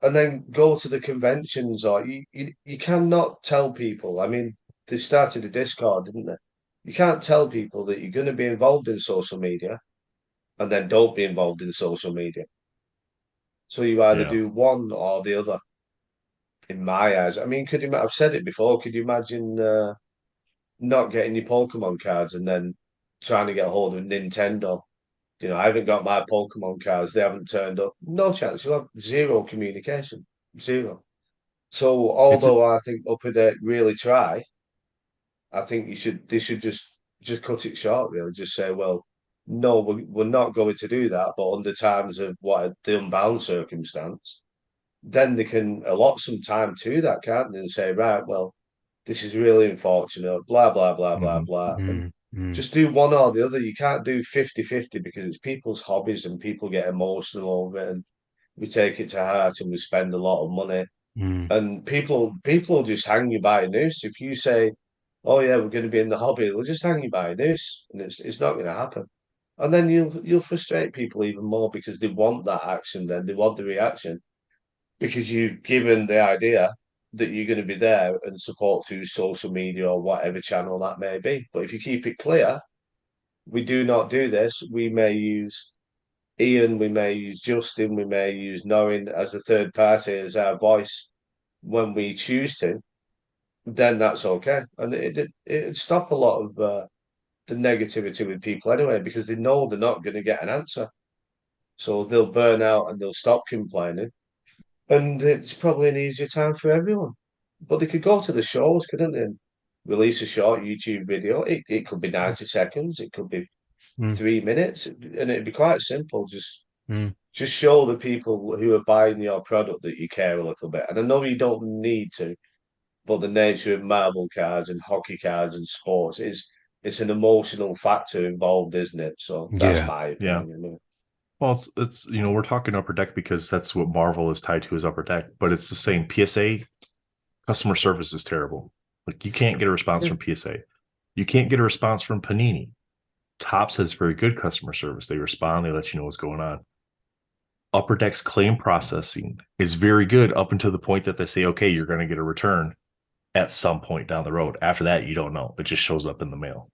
then go to the conventions, or you cannot tell people. I mean, they started a Discord, didn't they? You can't tell people that you're going to be involved in social media and then don't be involved in social media. So you either do one or the other, in my eyes. I mean, I've said it before, could you imagine not getting your Pokemon cards and then trying to get hold of Nintendo? I haven't got my Pokemon cards. They haven't turned up. No chance. You'll have zero communication. Zero. So although I think Upper Deck really try, I think they should just cut it short, really. Just say, well, no, we're not going to do that, but under times of what the unbound circumstance, then they can allot some time to that, can't they? And say, right, well, this is really unfortunate, blah, blah, blah, blah, blah. And just do one or the other. You can't do 50-50, because it's people's hobbies and people get emotional over it, and we take it to heart and we spend a lot of money. And people just hang you by a noose. If you say, oh yeah, we're going to be in the hobby, they'll just hang you by a noose, and it's not going to happen. And then you'll frustrate people even more, because they want that action, then they want the reaction, because you've given the idea that you're going to be there and support through social media or whatever channel that may be. But if you keep it clear, we do not do this. We may use Ian, we may use Justin, we may use Norrin as a third party, as our voice when we choose to, then that's okay. And it'd stop a lot of the negativity with people anyway, because they know they're not going to get an answer. So they'll burn out and they'll stop complaining. And it's probably an easier time for everyone. But they could go to the shows, couldn't they? And release a short YouTube video. It could be 90 seconds, it could be 3 minutes, and it'd be quite simple. Just show the people who are buying your product that you care a little bit. And I know you don't need to, but the nature of marble cards and hockey cards and sports is, it's an emotional factor involved, isn't it? So that's my opinion. Well, it's we're talking Upper Deck because that's what Marvel is tied to, is Upper Deck, but it's the same. PSA customer service is terrible. Like, you can't get a response from PSA. You can't get a response from Panini. Topps has very good customer service. They respond, they let you know what's going on. Upper Deck's claim processing is very good up until the point that they say, okay, you're going to get a return. at some point down the road. After that, you don't know. It just shows up in the mail.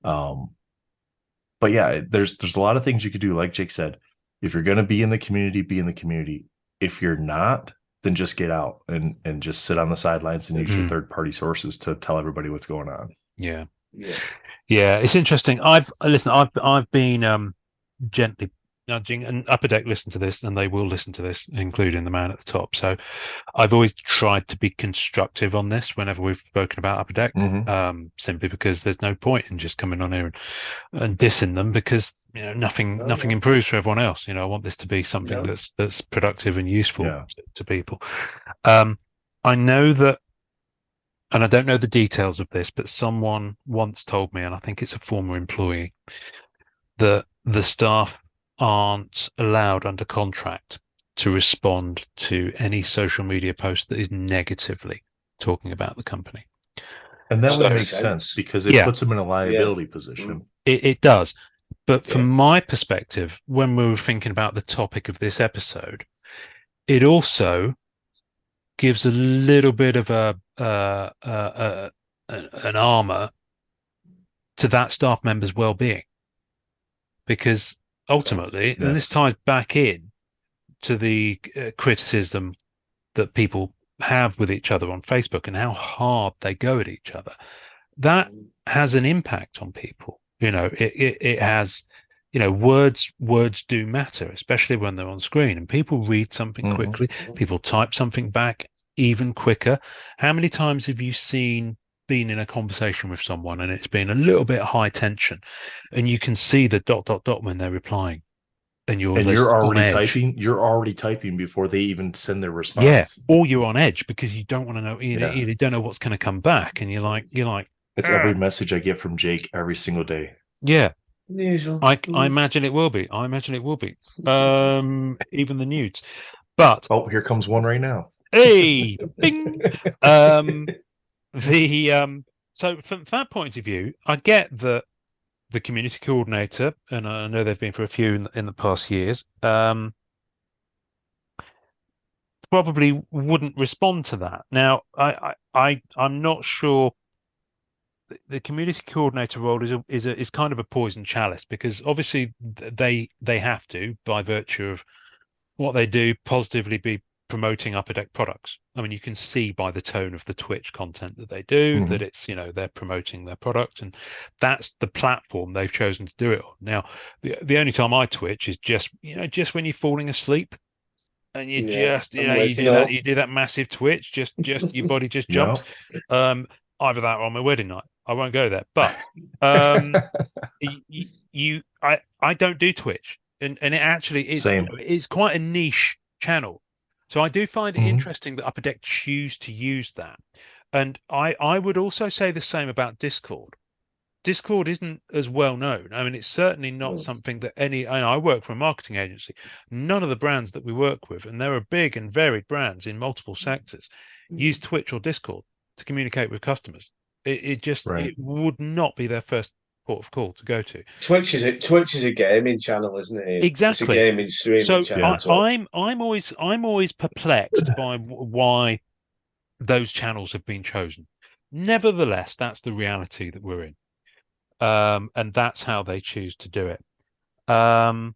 But yeah, there's a lot of things you could do. Like Jake said, if you're going to be in the community, be in the community. If you're not, then just get out and just sit on the sidelines and use your third party sources to tell everybody what's going on. Yeah. It's interesting. I've been gently nudging, and Upper Deck listen to this, and they will listen to this, including the man at the top. So I've always tried to be constructive on this whenever we've spoken about Upper Deck, simply because there's no point in just coming on here and dissing them, because nothing improves for everyone else. I want this to be something that's productive and useful to people. I know that, and I don't know the details of this, but someone once told me, and I think it's a former employee, that the staff aren't allowed under contract to respond to any social media post that is negatively talking about the company. And that would make sense, because it puts them in a liability position. It does. But from my perspective, when we were thinking about the topic of this episode, it also gives a little bit of an armor to that staff member's well-being, because ultimately, and this ties back in to the criticism that people have with each other on Facebook and how hard they go at each other, that has an impact on people. It has, words do matter, especially when they're on screen, and people read something quickly, people type something back even quicker. How many times have you been in a conversation with someone and it's been a little bit high tension, and you can see the ... when they're replying, and you're already typing before they even send their response. Or you're on edge because you don't want to know, you don't know what's going to come back, and you're like it's every message I get from Jake every single day. Usual. I imagine it will be. Even the nudes. But here comes one right now. Hey, bing. So from that point of view, I get that the community coordinator, and I know they've been for a few in the past years, probably wouldn't respond to that. Now, I'm not sure. The community coordinator role is kind of a poison chalice, because obviously they have to, by virtue of what they do, positively be promoting Upper Deck products. I mean, you can see by the tone of the Twitch content that they do that it's, they're promoting their product, and that's the platform they've chosen to do it on. Now, the only time I Twitch is just when you're falling asleep, and you you do that massive Twitch, just your body just jumps. Either that or on my wedding night. I won't go there, but I don't do Twitch, and it actually is it's quite a niche channel. So I do find it interesting that Upper Deck choose to use that. And I would also say the same about Discord. Discord isn't as well known. I mean, it's certainly not something that I work for a marketing agency. None of the brands that we work with, and there are big and varied brands in multiple sectors, use Twitch or Discord to communicate with customers. It would not be their first port of call to go to. Twitch is a gaming channel, isn't it? Exactly. It's a gaming streaming channel. I'm always perplexed by why those channels have been chosen. Nevertheless, that's the reality that we're in, and that's how they choose to do it. But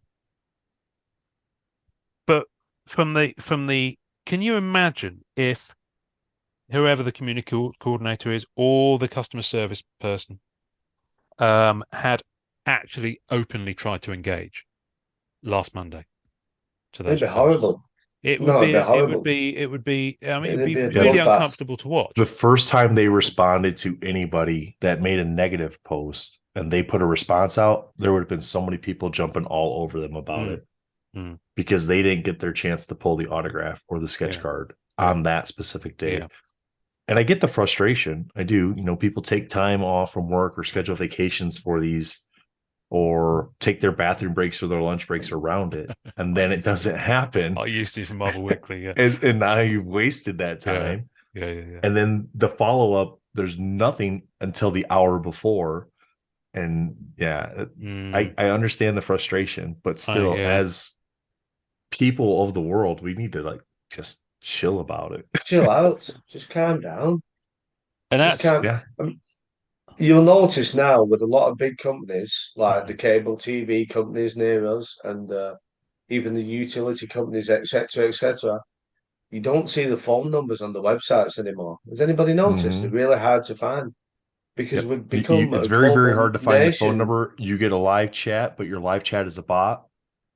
from the, can you imagine if whoever the community coordinator is, or the customer service person, had actually openly tried to engage last Monday to those? It'd be horrible. It would be really uncomfortable to watch. The first time they responded to anybody that made a negative post and they put a response out, there would have been so many people jumping all over them about it, because they didn't get their chance to pull the autograph or the sketch card on that specific day. And I get the frustration. I do. People take time off from work or schedule vacations for these, or take their bathroom breaks or their lunch breaks around it, and then it doesn't happen. I used to from Marvel Weekly, and now you've wasted that time. Yeah. And then the follow-up, there's nothing until the hour before. And I understand the frustration, but still, as people of the world, we need to just chill about it. Chill out. Just calm down. And Just that's can't. Yeah. You'll notice now with a lot of big companies, like the cable TV companies near us, and even the utility companies, etc., etc. You don't see the phone numbers on the websites anymore. Has anybody noticed? They're Hmm. really hard to find because Yep. we've become It's a very, very global hard to find the phone nation. number. You get a live chat, but your live chat is a bot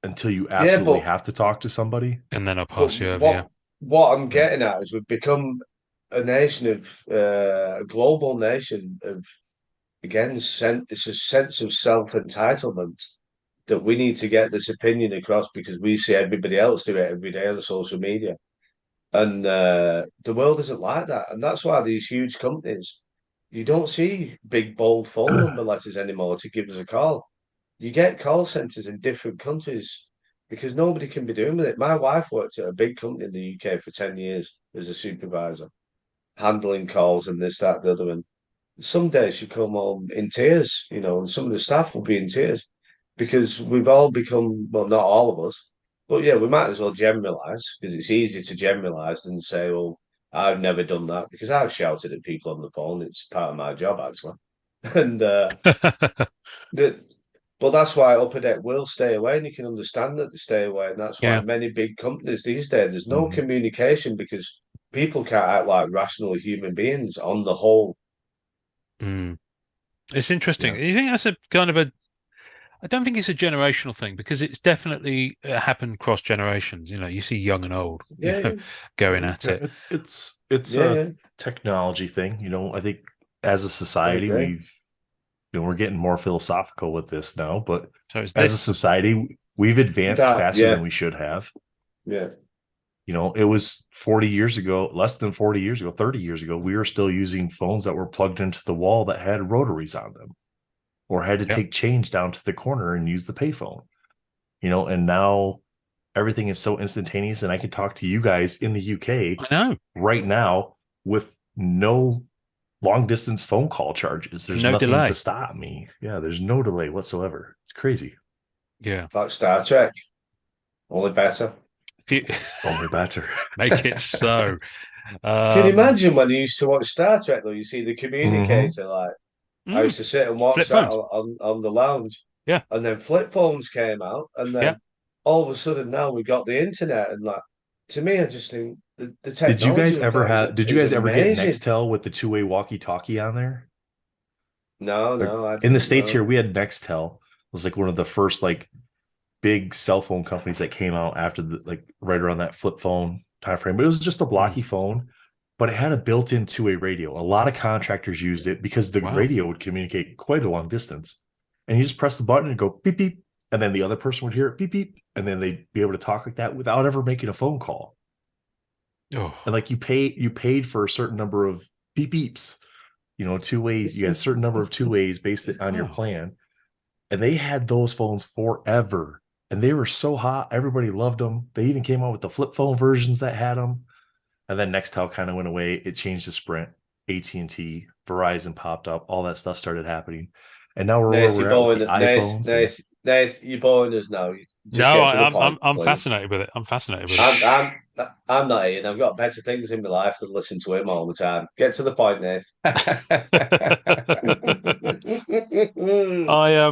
until you Yeah, absolutely have to talk to somebody. and then I'll but pass you over. Yeah. what I'm Yeah. getting at is we've become a nation of a global nation of again, it's a sense of self-entitlement that we need to get this opinion across because we see everybody else do it every day on social media. And the world isn't like that. And that's why these huge companies, you don't see big, bold phone number letters anymore to give us a call. You get call centers in different countries because nobody can be doing with it. My wife worked at a big company in the UK for 10 years as a supervisor, handling calls and this, that, the other. And some days she come home in tears, and some of the staff will be in tears because we've all become, well, not all of us, but yeah, we might as well generalize because it's easier to generalize than say, well, I've never done that because I've shouted at people on the phone. It's part of my job, actually. And that, but that's why Upper Deck will stay away, and you can understand that they stay away. And that's why Yeah. many big companies these days, there's no Mhm. communication because people can't act like rational human beings on the whole. Mm. It's interesting. Yeah. You think that's a kind of a I don't think it's a generational thing because it's definitely happened cross generations. You see young and old, Yeah, yeah, going at Yeah, it. it's yeah, a yeah. technology thing. I think as a I society, agree. we're getting more philosophical with this now, but So it's as a this. society, we've advanced faster Yeah, than we should have. yeah. It was 40 years ago, less than 40 years ago, 30 years ago, we were still using phones that were plugged into the wall that had rotaries on them or had to Yeah, take change down to the corner and use the payphone. And now everything is so instantaneous, and I can talk to you guys in the UK I know. right now with no long distance phone call charges. And There's no nothing to delay. stop me. Yeah, there's no delay whatsoever. It's crazy. Yeah. Like Star Trek, only better. If you Only better. make it so. Can you Um, imagine when you used to watch Star Trek though? You see the Hmm. communicator, like I mm, used to sit and watch flip that phones. on the lounge, Yeah. and then flip phones came out, and Yeah. then all of a sudden now we got the internet, and like to me, I just think the Did you technology guys we've ever got have? Did you is guys ever get amazing. Nextel with the two-way walkie-talkie on there? No, Like no, I in the didn't states here, know. we had Nextel. It was like one of the first like big cell phone companies that came out after the like right around that flip phone time frame. But it was just a Mm, blocky phone, but it had a built-in two-way radio. A lot of contractors used it because the wow. radio would communicate quite a long distance. And you just press the button and go beep beep, and then the other person would hear it beep beep, and then they'd be able to talk like that without ever making a phone call. And Oh, like you paid for a certain number of beep beeps, two ways. You had a certain number of two ways based on your wow. plan, and they had those phones forever, and they were so hot. Everybody loved them. They even came out with the flip phone versions that had them. And then Nextel kind of went away. It changed to Sprint, AT&T, Verizon popped up. All that stuff started happening, and now we're where Nath, you're we're at with the boring. iPhones. And Nath, you're boring us now. Just No, get to the point, I'm please. fascinated with it. I'm fascinated with I'm it. I'm I'm not Ian. I've got better things in my life than listen to him all the time. Get to the point, Nath. I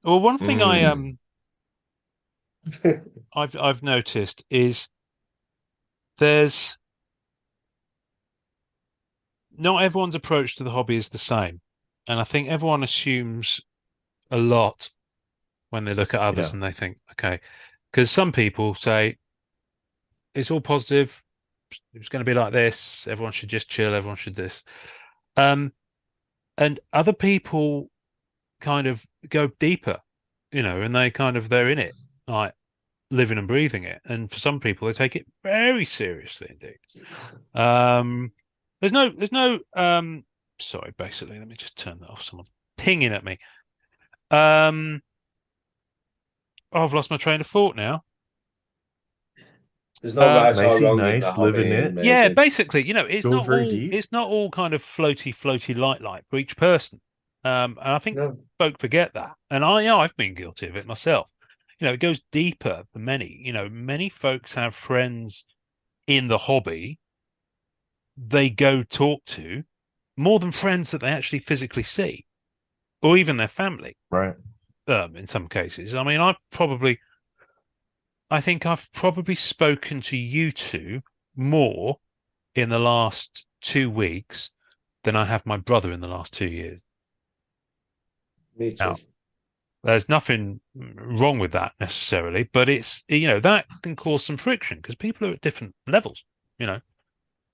well, one thing mm, I've noticed is there's not everyone's approach to the hobby is the same, and I think everyone assumes a lot when they look at others yeah, and they think, okay, because some people say it's all positive, it's going to be like this, everyone should just chill, everyone should this, um, and other people kind of go deeper, and they're in it, like living and breathing it, and for some people they take it very seriously indeed. Um, there's no sorry, basically, let me just turn that off. Someone's pinging at me. Um, oh, I've lost my train of thought now. There's no Um, right or nicey wrong in the nice, living hobby, and it, yeah, maybe basically, it's going not very all deep. it's not all kind of floaty, light for each person. And I think no. folk forget that. And I've been guilty of it myself. It goes deeper than many. Many folks have friends in the hobby they go talk to, more than friends that they actually physically see, or even their family. Right. In some cases, I mean, I think I've probably spoken to you two more in the last 2 weeks than I have my brother in the last 2 years. Me too. Now, there's nothing wrong with that necessarily, but it's, that can cause some friction because people are at different levels. You know,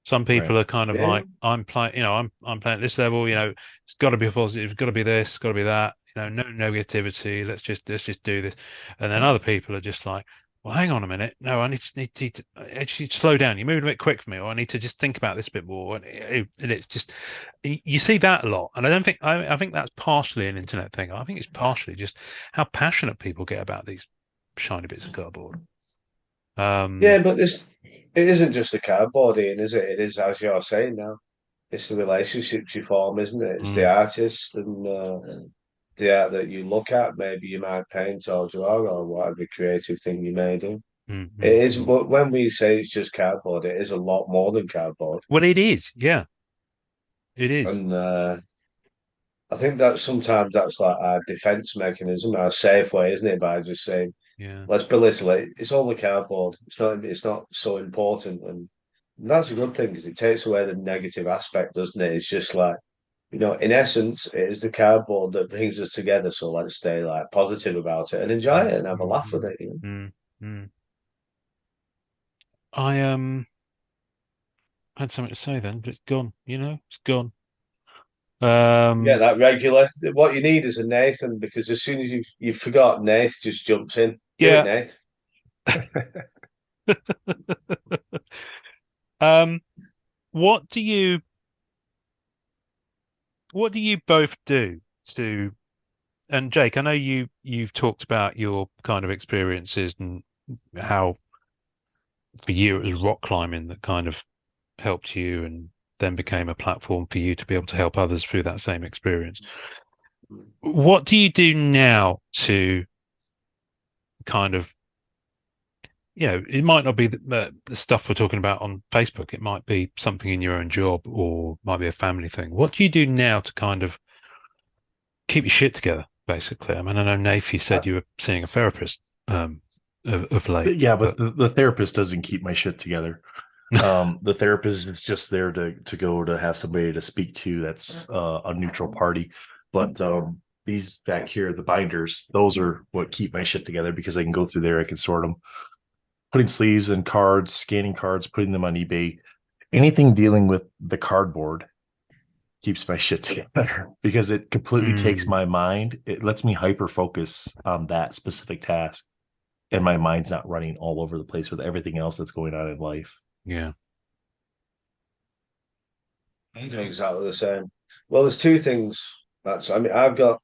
some Right. people are kind of Yeah. like, I'm playing, I'm playing at this level. It's got to be positive, it's got to be this, got to be that. No negativity. Let's just do this. And then other people are just like, well, hang on a minute. No, I just need to slow down. You're moving a bit quick for me, or I need to just think about this a bit more. And it's just you see that a lot. And I don't think I think that's partially an internet thing. I think it's partially just how passionate people get about these shiny bits of cardboard. Yeah, Um, but it isn't just the cardboard, Ian, is it? It is, as you're saying now, it's the relationships you form, isn't it? It's the mm, artist and the art that you look at. Maybe you might paint or draw or whatever creative thing you may do. mm, It mm, is, mm. but when we say it's just cardboard, it is a lot more than cardboard. Well, it is. Yeah, it is. And I think that sometimes that's like our defense mechanism, our safe way, isn't it? By just saying, Yeah. let's belittle it. It's only cardboard. It's not so important, and that's a good thing because it takes away the negative aspect, doesn't it? It's just like, in essence, it is the cardboard that brings us together. So let's stay like positive about it and enjoy Mm, it and have a mm, laugh with mm, it. mm, mm. I had something to say then, but it's gone. It's gone. Yeah, Um, that regular. What you need is a Nathan because as soon as you forgot, Nath just jumps in. Do it, yeah. Nath. Um, what do you what do you both do to? And Jake, I know you've talked about your kind of experiences and how for you it was rock climbing that kind of helped you and then became a platform for you to be able to help others through that same experience. What do you do now to kind of, it might not be the stuff we're talking about on Facebook. It might be something in your own job or might be a family thing. What do you do now to kind of keep your shit together, basically? I mean, I know, Nath, you Uh, said you were seeing a therapist of late, Yeah, but but the therapist doesn't keep my shit together. The therapist is just there to go to have somebody to speak to that's a neutral party. But these back here, the binders, those are what keep my shit together because I can go through there, I can sort them, putting sleeves and cards, scanning cards, putting them on eBay. Anything dealing with the cardboard keeps my shit together because it completely takes mm, my mind. It lets me hyper focus on that specific task, and my mind's not running all over the place with everything else that's going on in life. yeah, I do exactly the same. Well, there's two things. I mean, I've got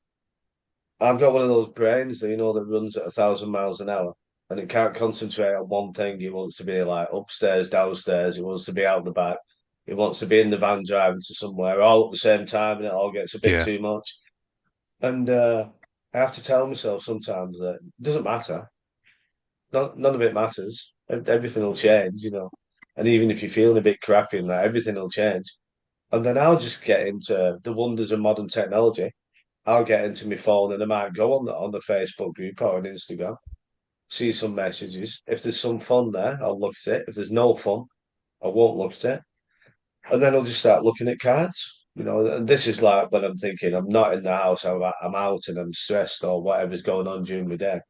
one of those brains that that runs at 1,000 miles an hour, and it can't concentrate on one thing. It wants to be like upstairs, downstairs. It wants to be out the back. It wants to be in the van driving to somewhere all at the same time, and it all gets a bit yeah, too much. And I have to tell myself sometimes that it doesn't matter. None of it matters. Everything will change. And even if you're feeling a bit crappy and that, everything will change. And then I'll just get into the wonders of modern technology. I'll get into my phone and I might go on the Facebook group or on Instagram, see some messages. If there's some fun there, I'll look at it. If there's no fun, I won't look at it. And then I'll just start looking at cards. And this is like when I'm thinking I'm not in the house, I'm out and I'm stressed or whatever's going on during the day.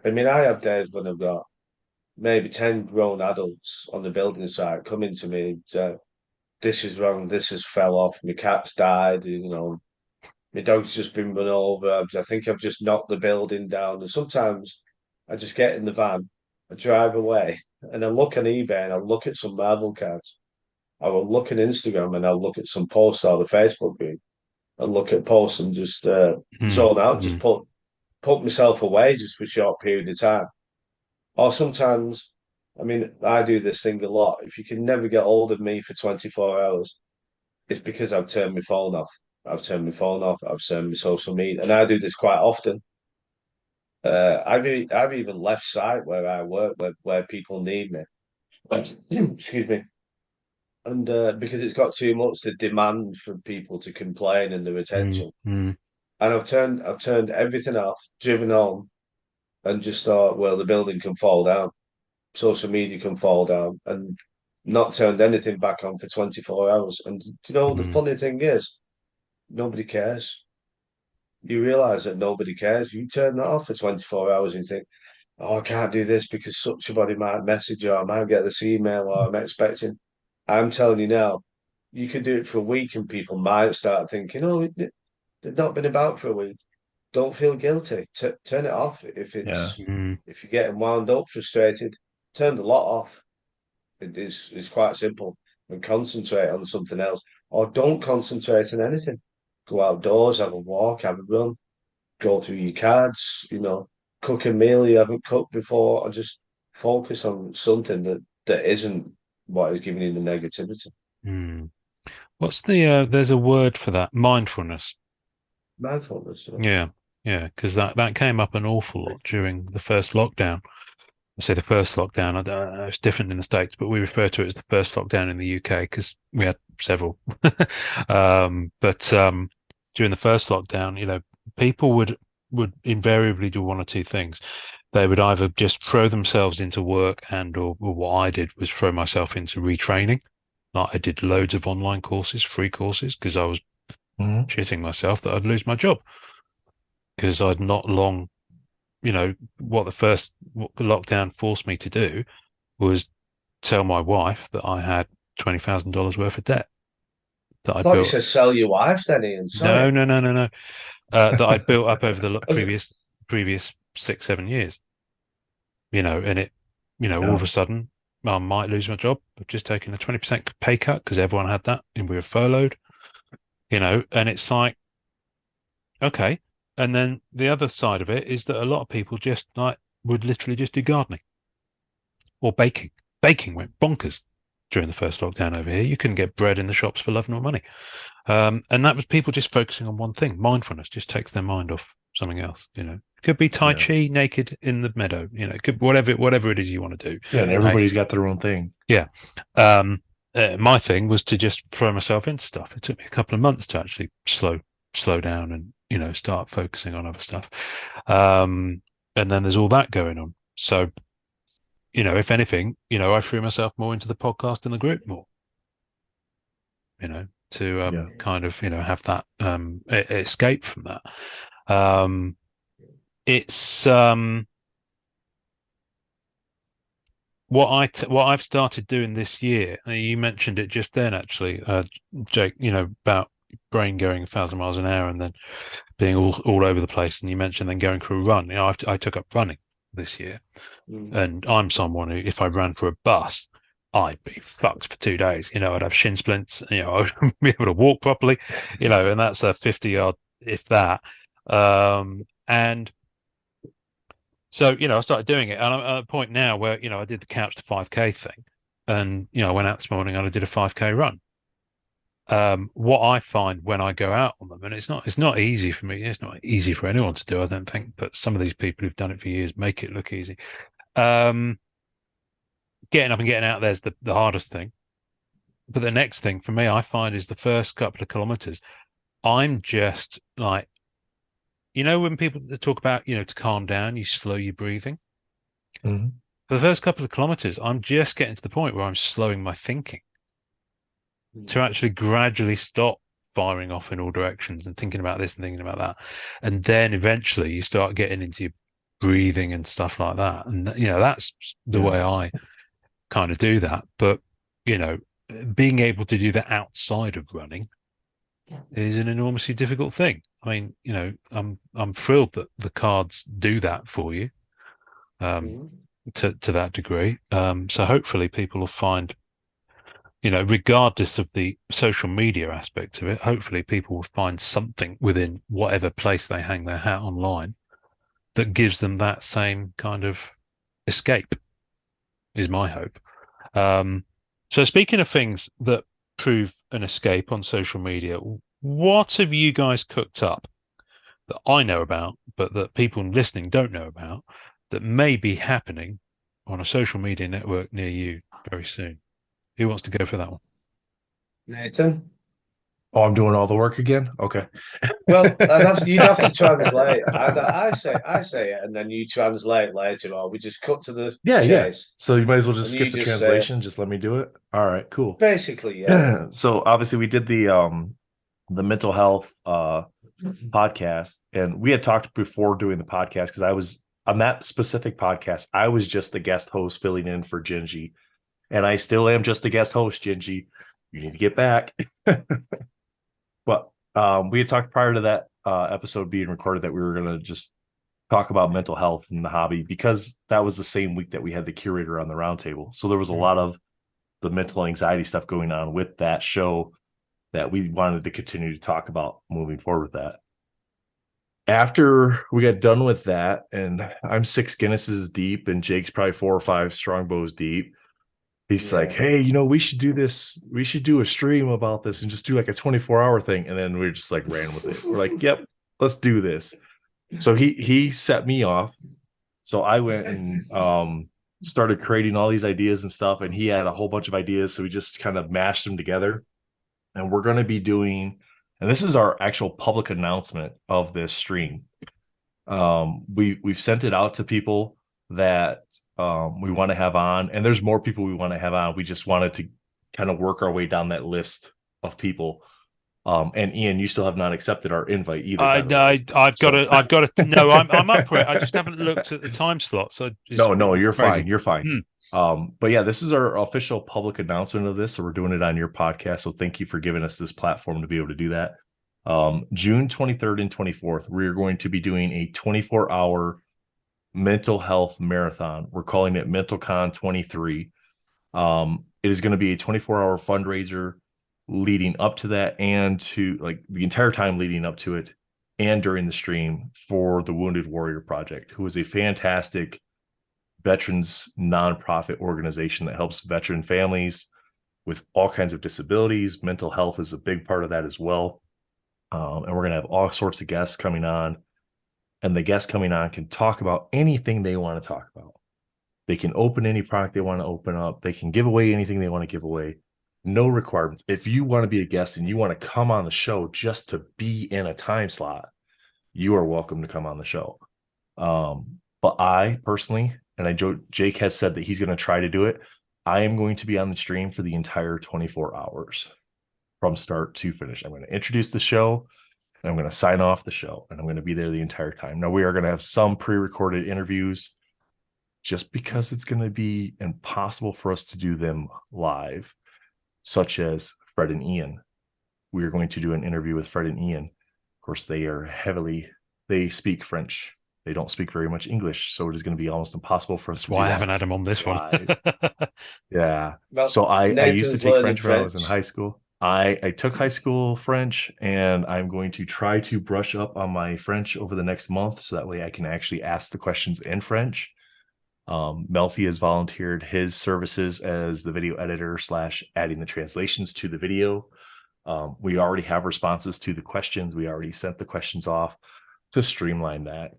I mean, I have days when I've got maybe 10 grown adults on the building site coming to me, this is wrong, this has fell off, my cat's died, my dog's just been run over. I think I've just knocked the building down. And sometimes I just get in the van, I drive away, and I look on eBay and I look at some Marvel cards. I will look at Instagram and I'll look at some posts or the Facebook group and look at posts and just mm, zone out, just mm, put myself away just for a short period of time. Or sometimes, I mean, I do this thing a lot. If you can never get hold of me for 24 hours, it's because I've turned my phone off. I've turned my phone off. I've turned my social media, and I do this quite often. I've even left site where I work, where people need me. Excuse me. and because it's got too much to demand for people to complain and their Mm, attention. mm, And I've turned everything off, driven home, and just thought, well, the building can fall down, social media can fall down, and not turned anything back on for 24 hours. And the mm. funny thing is, nobody cares. You realize that nobody cares. You turn that off for 24 hours and you think, oh, I can't do this because somebody might message or I might get this email or I'm expecting. I'm telling you now, you could do it for a week and people might start thinking, oh, they've not been about for a week. Don't feel guilty. Turn it off Yeah. Mm. if you're getting wound up, frustrated. Turn the lot off. It's quite simple and concentrate on something else, or don't concentrate on anything. Go outdoors, have a walk, have a run, go through your cards. Cook a meal you haven't cooked before, or just focus on something that isn't what is giving you the negativity. Mm. What's there's a word for that, mindfulness. Mindfulness. Yeah, yeah, because that came up an awful lot during the first lockdown. I say the first lockdown. I don't know, it's different in the States, but we refer to it as the first lockdown in the UK because we had several. But during the first lockdown, people would invariably do one or two things. They would either just throw themselves into work, or what I did was throw myself into retraining. Like I did loads of online courses, free courses, because I was Mhm. shitting myself that I'd lose my job because I'd not long, what the first lockdown forced me to do was tell my wife that I had $20,000 worth of debt that I I'd thought you built. said sell your wife then, Ian. No, Sorry. no, no, no, no. That I'd built up over the Was it- previous 6, 7 years. And all of Yeah. a sudden I might lose my job. I've just taken a 20% pay cut because everyone had that, and we were furloughed. And it's like, okay. And then the other side of it is that a lot of people just like would literally just do gardening or baking. Baking went bonkers during the first lockdown over here. You couldn't get bread in the shops for love nor money. And that was people just focusing on one thing. Mindfulness just takes their mind off something else. It could be Tai Yeah. Chi naked in the meadow. It could whatever it is you want to do. Yeah. And everybody's got their own thing. Yeah. My thing was to just throw myself into stuff. It took me a couple of months to actually slow down and start focusing on other stuff. And then there's all that going on. So if anything, I threw myself more into the podcast and the group more. To Yeah. kind of have that escape from that. Um, it's what I've started doing this year. You mentioned it just then, actually, Jake. About brain going 1,000 miles an hour and then being all over the place. And you mentioned then going for a run. I took up running this year, Mm. and I'm someone who, if I ran for a bus, I'd be fucked for 2 days. I'd have shin splints. I wouldn't be able to walk properly. And that's a 50 yard, if that. And so, I started doing it, and I'm at a point now where, I did the couch to 5K thing, and, I went out this morning and I did a 5K run. What I find when I go out on them, and it's not easy for me, it's not easy for anyone to do, I don't think, but some of these people who've done it for years make it look easy. Getting up and getting out there's the hardest thing. But the next thing for me, I find, is the first couple of kilometers. I'm just like, when people talk about, to calm down, you slow your breathing. Mhm. For the first couple of kilometers, I'm just getting to the point where I'm slowing my thinking to actually gradually stop firing off in all directions and thinking about this and thinking about that. And then eventually you start getting into your breathing and stuff like that. And, that's the Yeah. way I kind of do that. But, being able to do that outside of running is an enormously difficult thing. I mean, I'm thrilled that the cards do that for you, Mm. to that degree. So hopefully people will find, regardless of the social media aspect of it, hopefully people will find something within whatever place they hang their hat online that gives them that same kind of escape, is my hope. So speaking of things that prove an escape on social media, what have you guys cooked up that I know about, but that people listening don't know about, that may be happening on a social media network near you very soon? Who wants to go for that one? Nathan. Oh, I'm doing all the work again. Okay. Well, you'd have to translate. I say it, and then you translate later, or we just cut to the Yeah, yeah. chase, So you might as well just and you skip the just say translation. Just let me do it. All right, cool. basically, yeah, So obviously we did the mental health podcast, and we had talked before doing the podcast because I was on that specific podcast. I was just the guest host filling in for Gingy, and I still am just the guest host. Gingy, you need to get back. But we had talked prior to that episode being recorded that we were going to just talk about mental health and the hobby, because that was the same week that we had the curator on the roundtable. So there was a lot of the mental anxiety stuff going on with that show that we wanted to continue to talk about moving forward with that. After we got done with that, and I'm 6 Guinnesses deep, and Jake's probably 4 or 5 Strongbows deep. He's like, hey, we should do this. We should do a stream about this and just do like a 24-hour thing. And then we just like ran with it. We're like, yep, let's do this. So he set me off. So I went and started creating all these ideas and stuff. And he had a whole bunch of ideas. So we just kind of mashed them together. And we're going to be doing, and this is our actual public announcement of this stream. We've sent it out to people that we want to have on, and there's more people we want to have on. We just wanted to kind of work our way down that list of people. And Ian, you still have not accepted our invite either. I've got to. No, I'm up for it. I just haven't looked at the time slot. So no, you're crazy. fine. You're fine. But yeah, this is our official public announcement of this. So we're doing it on your podcast. So thank you for giving us this platform to be able to do that. June 23rd and 24th, we are going to be doing a 24-hour mental health marathon. We're calling it MentalCon 23. It is going to be a 24-hour fundraiser leading up to that, and to like the entire time leading up to it and during the stream, for the Wounded Warrior Project, who is a fantastic veterans nonprofit organization that helps veteran families with all kinds of disabilities. Mental health is a big part of that as well. And we're going to have all sorts of guests coming on. And the guests coming on can talk about anything they want to talk about. They can open any product they want to open up. They can give away anything they want to give away. No requirements. If you want to be a guest and you want to come on the show just to be in a time slot, you are welcome to come on the show. But I personally, and Jake has said that he's going to try to do it, I am going to be on the stream for the entire 24 hours from start to finish. I'm going to introduce the show, and I'm going to sign off the show, and I'm going to be there the entire time. Now, we are going to have some pre-recorded interviews just because it's going to be impossible for us to do them live, such as Fred and Ian. We are going to do an interview with Fred and Ian. Of course, they speak French. They don't speak very much English, so it is going to be almost impossible for us. That's why I haven't had him on this one. Yeah. Well, so I used to take French when I was in high school. I took high school French, and I'm going to try to brush up on my French over the next month, so that way I can actually ask the questions in French. Melfi has volunteered his services as the video editor / adding the translations to the video. We already have responses to the questions. We already sent the questions off to streamline that.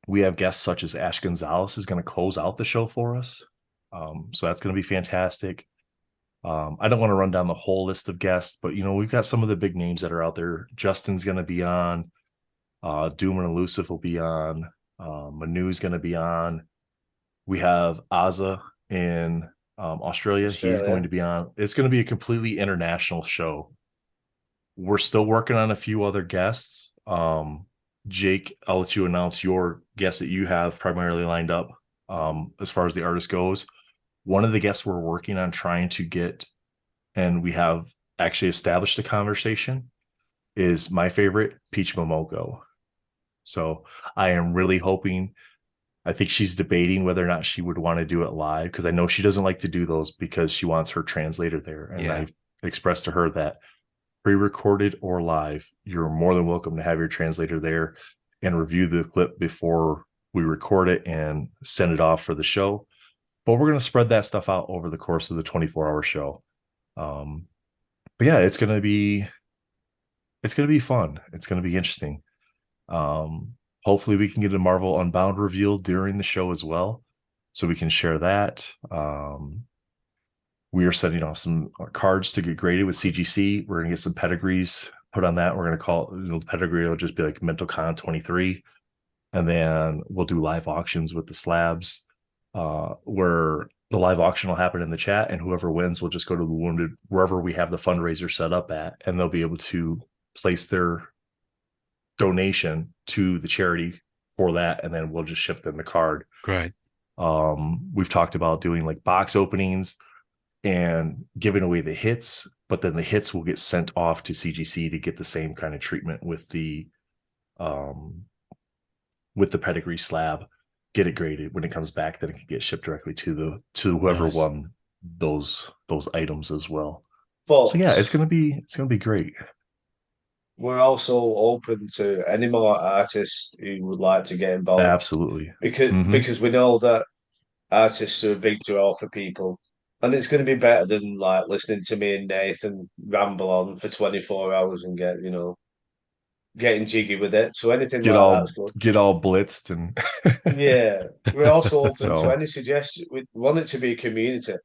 We have guests such as Ash Gonzalez is going to close out the show for us. So that's going to be fantastic. I don't want to run down the whole list of guests, but we've got some of the big names that are out there. Justin's going to be on. Doom and Elusive will be on. Manu's going to be on. We have Azza in Australia. He's going to be on. It's going to be a completely international show. We're still working on a few other guests. Jake, I'll let you announce your guest that you have primarily lined up as far as the artist goes. One of the guests we're working on trying to get, and we have actually established a conversation, is my favorite, Peach Momoko. So I am really hoping, I think she's debating whether or not she would want to do it live, because I know she doesn't like to do those because she wants her translator there. And I've expressed to her that pre-recorded or live, you're more than welcome to have your translator there and review the clip before we record it and send it off for the show. But we're going to spread that stuff out over the course of the 24-hour show. But yeah, it's going to be fun. It's going to be interesting. Hopefully we can get a Marvel Unbound reveal during the show as well, so we can share that. We are sending off some cards to get graded with CGC. We're going to get some pedigrees put on that. We're going to call the pedigree will just be like Mental Con 23. And then we'll do live auctions with the slabs, where the live auction will happen in the chat, and whoever wins will just go to the Wounded wherever we have the fundraiser set up at, and they'll be able to place their donation to the charity for that, and then we'll just ship them the card. Great. We've talked about doing like box openings and giving away the hits, but then the hits will get sent off to CGC to get the same kind of treatment with the pedigree slab, get it graded. When it comes back, then it can get shipped directly to whoever Nice. won those items as well. But So yeah, it's gonna be great. we're also open to any more artists who would like to get involved Absolutely. because we know that artists are a big draw for people, and it's going to be better than like listening to me and Nathan ramble on for 24 hours and getting jiggy with it. So anything Get like all that's good. blitzed and Yeah, we're also open to so any suggestion. We want it to be a community.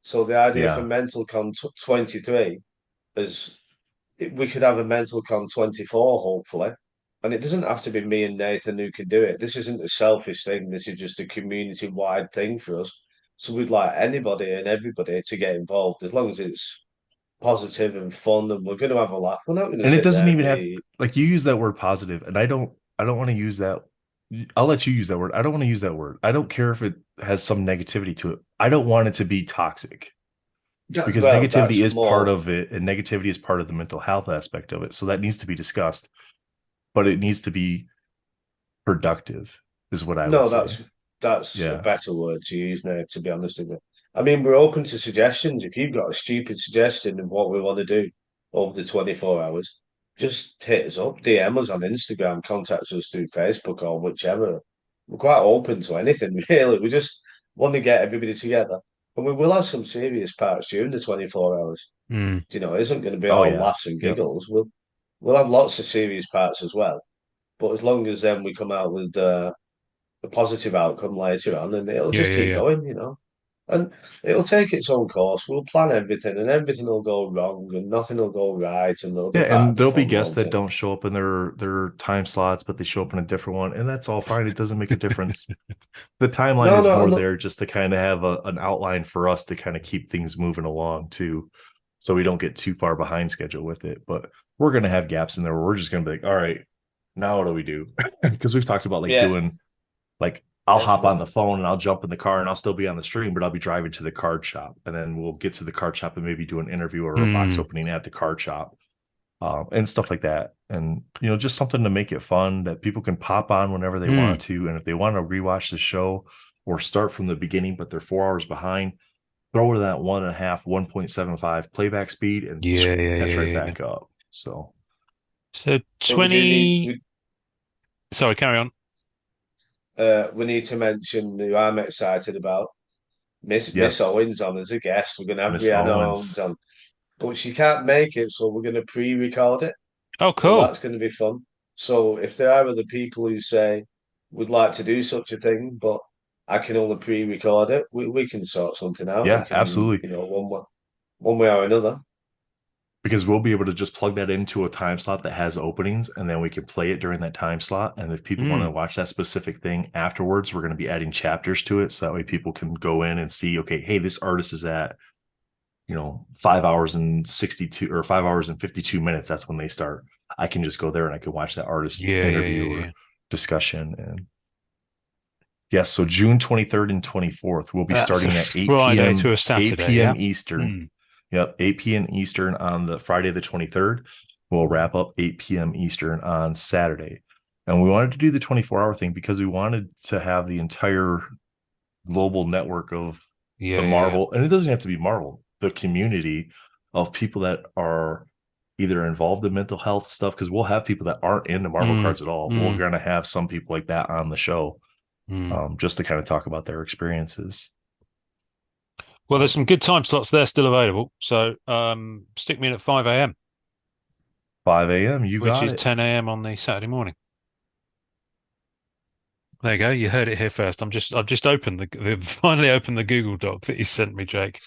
So the idea for yeah. MentalCon 23 is we could have a MentalCon 24, hopefully. And it doesn't have to be me and Nathan who can do it. This isn't a selfish thing. This is just a community-wide thing for us. So we'd like anybody and everybody to get involved as long as it's positive and fun and we're going to have a laugh. We're not going to And it sit doesn't there and even have, be, like, you use that word positive, and I don't want to use that. I'll let you use that word. I don't want to use that word. I don't care if it has some negativity to it. I don't want it to be toxic, because well, negativity that's is part more, of it, and negativity is part of the mental health aspect of it. So that needs to be discussed, but it needs to be productive, is what I would no, say. that's a Yeah. better word to use now, to be honest with you. I mean, we're open to suggestions. If you've got a stupid suggestion of what we want to do over the 24 hours, just hit us up, DM us on Instagram, contact us through Facebook or whichever. We're quite open to anything, really. We just want to get everybody together. And we will have some serious parts during the 24 hours. Mm. You know, it isn't going to be Oh all yeah. laughs and Yep. giggles. We'll have lots of serious parts as well. But as long as then we come out with a positive outcome later on, and it'll Yeah, just yeah, keep yeah. going, you know. And it'll take its own course. We'll plan everything, and everything will go wrong, and nothing will go right, and it'll Yeah, be part of and the there'll be fun, guests won't that it? don't show up in their time slots, but they show up in a different one, and that's all fine. It doesn't make a difference. The timeline No, is no, more no. there just to kind of have an outline for us to kind of keep things moving along too, so we don't get too far behind schedule with it. But we're gonna have gaps in there where we're just gonna be like, all right, now what do we do? Because we've talked about like Yeah, doing, like, I'll hop on definitely. the phone and I'll jump in the car and I'll still be on the stream, but I'll be driving to the card shop, and then we'll get to the card shop and maybe do an interview or a box Mm. opening at the card shop, and stuff like that. And, just something to make it fun that people can pop on whenever they Mm. want to. And if they want to rewatch the show or start from the beginning, but they're 4 hours behind, throw to that 1.5, 1.75 playback speed and Yeah, yeah, catch yeah, right yeah, yeah. back up. So, So But we do need 20. Sorry, carry on. we need to mention who I'm excited about. Miss yes, Owens on as a guest. We're gonna have Miss Brianna Owens Owens. on, but she can't make it, so we're gonna pre-record it. Oh, So cool. that's going to be fun. So if there are other people who say would like to do such a thing, but I can only pre-record it, we can sort something out. We Yeah, can, absolutely. one way or another. Because we'll be able to just plug that into a time slot that has openings, and then we can play it during that time slot. And if people want to Mm. watch that specific thing afterwards, we're going to be adding chapters to it, so that way people can go in and see, okay, hey, this artist is at 5 hours and 62 or 5 hours and 52 minutes. That's when they start. I can just go there and I can watch that artist Yeah, yeah, interview yeah, or yeah. discussion. And yes, so June 23rd and 24th, we'll be That's a starting at 8 Friday p.m. to a 8 Saturday. p.m. Yeah. Eastern. Mm. Yep, 8 p.m. Eastern on the Friday the 23rd. We'll wrap up 8 p.m. Eastern on Saturday. And we wanted to do the 24-hour thing because we wanted to have the entire global network of Yeah, the yeah, yeah. Marvel, and it doesn't have to be Marvel, the community of people that are either involved in mental health stuff, because we'll have people that aren't into Marvel Mm. cards at all. We're Mm. going to have some people like that on the show, Mm. just to kind of talk about their experiences. Well, there's some good time slots there still available. So stick me in at 5 a.m., 5 a.m. You which got is it. 10 a.m. on the Saturday morning. There you go. You heard it here first. I've just opened finally opened the Google Doc that you sent me, Jake.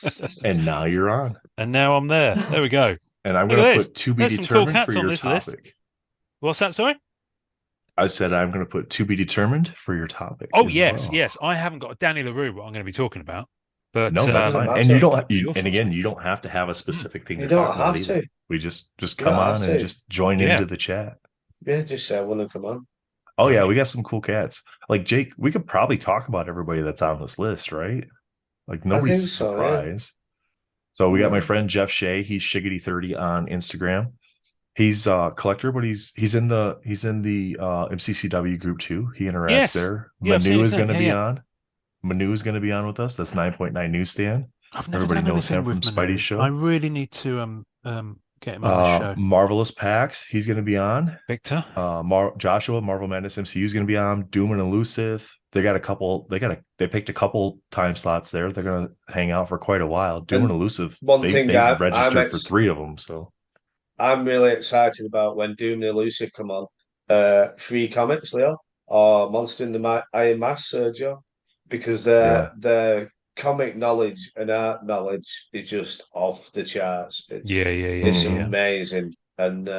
And now you're on. And now I'm there. There we go. And I'm Look going at to this. put to be There's some cool determined for cats on your this list. topic. What's that? Sorry. I said I'm going to put to be determined for your topic. Oh as yes, well. yes. I haven't got Danny LaRue what I'm going to be talking about, but No, that's um, fine. And you don't. Your And again, thoughts? you don't have to have a specific thing You to don't talk about have either. to. We just You come don't on have and to. just join Yeah. into the chat. Yeah, just say I want to come on. Oh yeah, Right. we got some cool cats. Like Jake, we could probably talk about everybody that's on this list, right? Like nobody's think so, yeah. surprised. So we got my No. friend Jeff Shea. He's Shiggity30 on Instagram. He's a collector, but he's in the MCCW group too. He interacts Yes. there. Yeah, I've seen Manu his is going to thing. be Yeah, on. Manu is going to be on with us. That's 9.9 Newsstand. I've never Everybody done knows anything him from with Manu. Spidey's show. I really need to get him on the show. Marvelous Pax, he's going to be on. Victor. Joshua, Marvel Madness MCU is going to be on. Doom and Elusive. They picked a couple time slots there. They're going to hang out for quite a while. Doom and Elusive. one They thing I'm registered for 3 of them. So I'm really excited about when Doom the Elusive come on. Free comics, Leo, or Monster in the Iron Mask, Sergio, because Yeah. their comic knowledge and art knowledge is just off the charts. Yeah. It's amazing, and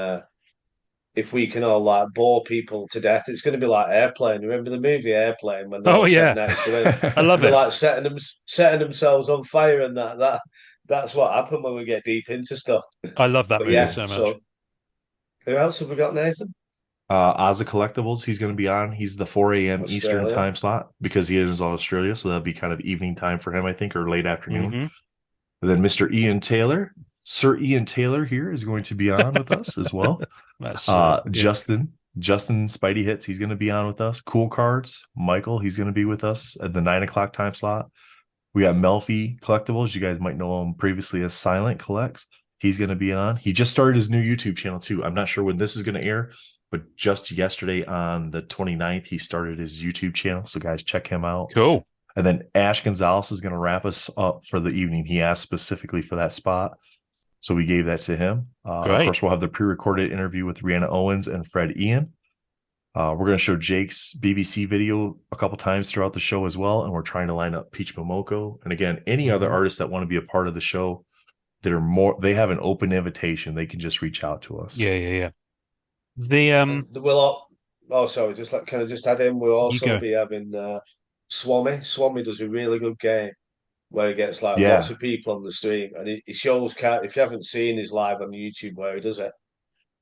if we can all like bore people to death, it's going to be like Airplane. Remember the movie Airplane when they Oh all yeah, sat next to it? I love They're it. like setting themselves on fire, and that's what happened when we get deep into stuff. I love that But movie yeah, so much. so who else have we got, Nathan? Ozza Collectibles, he's going to be on. He's the 4 a.m. Eastern Australia. time slot because he is in Australia. So that'll be kind of evening time for him, I think, or late afternoon. Mhm. And then Mr. Ian Taylor, Sir Ian Taylor here is going to be on with us as well. That's Justin Spidey Hits, he's going to be on with us. Cool Cards, Michael, he's going to be with us at the 9 o'clock time slot. We got Melfi Collectibles. You guys might know him previously as Silent Collects. He's going to be on. He just started his new YouTube channel too. I'm not sure when this is going to air, but just yesterday on the 29th, he started his YouTube channel. So guys, check him out. cool. And then Ash Gonzalez is going to wrap us up for the evening. He asked specifically for that spot. So we gave that to him. Of Great. course, we'll have the pre-recorded interview with Rihanna Owens and Fred Ian. We're going to show Jake's BBC video a couple times throughout the show as well. And we're trying to line up Peach Momoko. And again, any other artists that want to be a part of the show they have an open invitation. They can just reach out to us. Yeah. The Sorry, can I just add in? We'll also be having Swami. Swami does a really good game where he gets lots of people on the stream, and he shows cards. If you haven't seen his live on YouTube where he does it,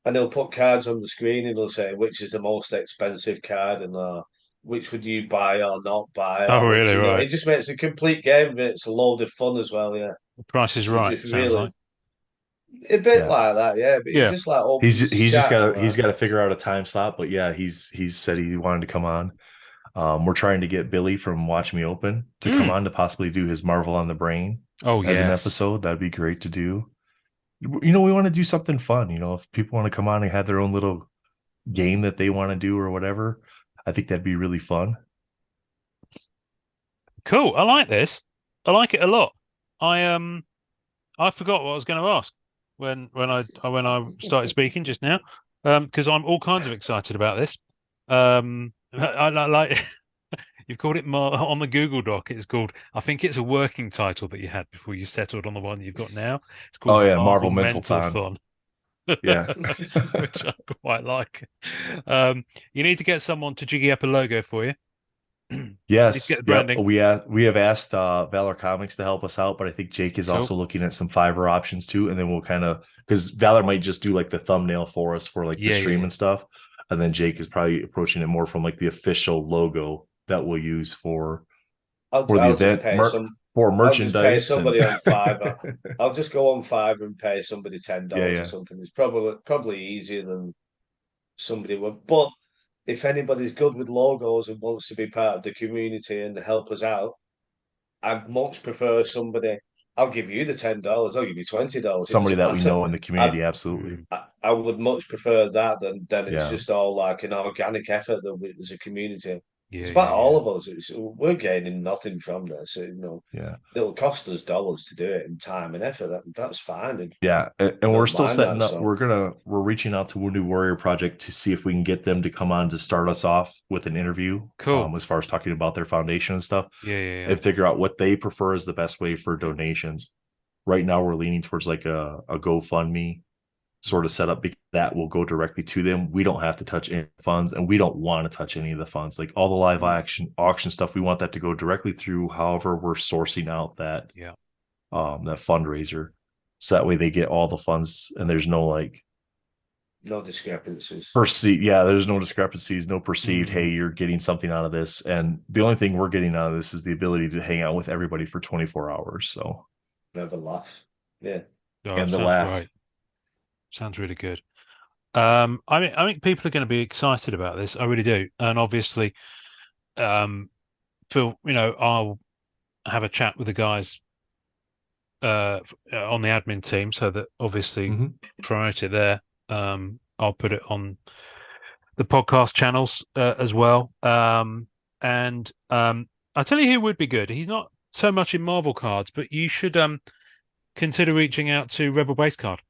and he'll put cards on the screen and he'll say which is the most expensive card and which would you buy or not buy. Oh, really? Right. It just makes a complete game of it. It's a load of fun as well. Yeah, The Price is Right. Sounds really, like a bit like that. Yeah, but yeah. just like he's got to figure out a time slot. But yeah, he's said he wanted to come on. We're trying to get Billy from Watch Me Open to come on to possibly do his Marvel on the Brain as an episode. That'd be great to do. We want to do something fun. If people want to come on and have their own little game that they want to do or whatever, I think that'd be really fun. Cool. I like this. I like it a lot. I forgot what I was going to ask when I started speaking just now, because I'm all kinds of excited about this. I like you've called it on the Google Doc. It's called, I think it's a working title that you had before you settled on the one you've got now. It's called Marvel Mental Thon. Yeah, which I quite like. You need to get someone to jiggy up a logo for you. Yes, get the branding. we have asked Valor Comics to help us out, but I think Jake is also looking at some Fiverr options too, and then we'll kind of, because Valor might just do like the thumbnail for us for like the stream and stuff, and then Jake is probably approaching it more from like the official logo that we'll use for the event for merchandise. I'll just pay somebody on Fiverr. I'll just go on Fiverr and pay somebody $10 or something. It's probably easier than somebody would, but if anybody's good with logos and wants to be part of the community and help us out, I'd much prefer somebody. I'll give you the $10. I'll give you $20. Somebody that we know in the community, absolutely. I would much prefer that than it's just all like an organic effort that as a community. Yeah, It's yeah, about yeah. all of us. We're gaining nothing from this. Yeah. It'll cost us dollars to do it in time and effort. That's fine. And Yeah, I and we're don't still mind setting that. up. So We're reaching out to Wounded Warrior Project to see if we can get them to come on to start us off with an interview. Cool. As far as talking about their foundation and stuff, Yeah, yeah, yeah. and figure out what they prefer is the best way for donations. Right now, we're leaning towards like a GoFundMe sort of setup because that will go directly to them. We don't have to touch any funds, and we don't want to touch any of the funds. Like all the live action auction stuff, we want that to go directly through. However, we're sourcing out that that fundraiser, so that way they get all the funds, and there's no like no discrepancies. perceived. Yeah, there's no discrepancies, no perceived. Mm-hmm. Hey, you're getting something out of this, and the only thing we're getting out of this is the ability to hang out with everybody for 24 hours. So Never laugh. Yeah. Oh, and the sounds laugh. great. Sounds really good. I think people are going to be excited about this. I really do. And obviously, Phil, I'll have a chat with the guys on the admin team so that obviously promote it there. I'll put it on the podcast channels as well. And I'll tell you who would be good. He's not so much in Marvel cards, but you should consider reaching out to Rebel Base Card.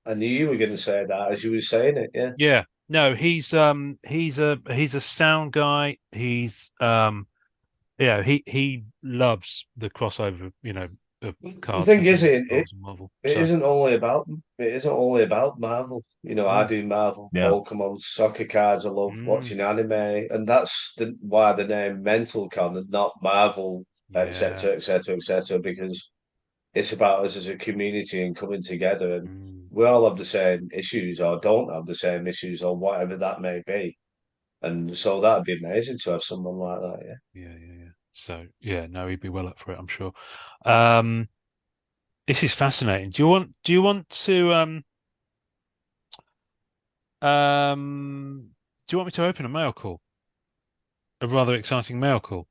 I knew you were going to say that as you were saying it. Yeah. Yeah. No, he's a sound guy. He's he loves the crossover, of cards. The thing is, Marvel. it isn't only about Marvel. I do Marvel, Yeah. Pokemon, soccer cards. I love watching anime, and that's why the name Mental Con and not Marvel, etc., etc., etc. Because it's about us as a community and coming together, and we all have the same issues or don't have the same issues or whatever that may be. And so that'd be amazing to have someone like that. Yeah. Yeah. So no, he'd be well up for it, I'm sure. This is fascinating. Do you want to do you want me to open a mail call? A rather exciting mail call.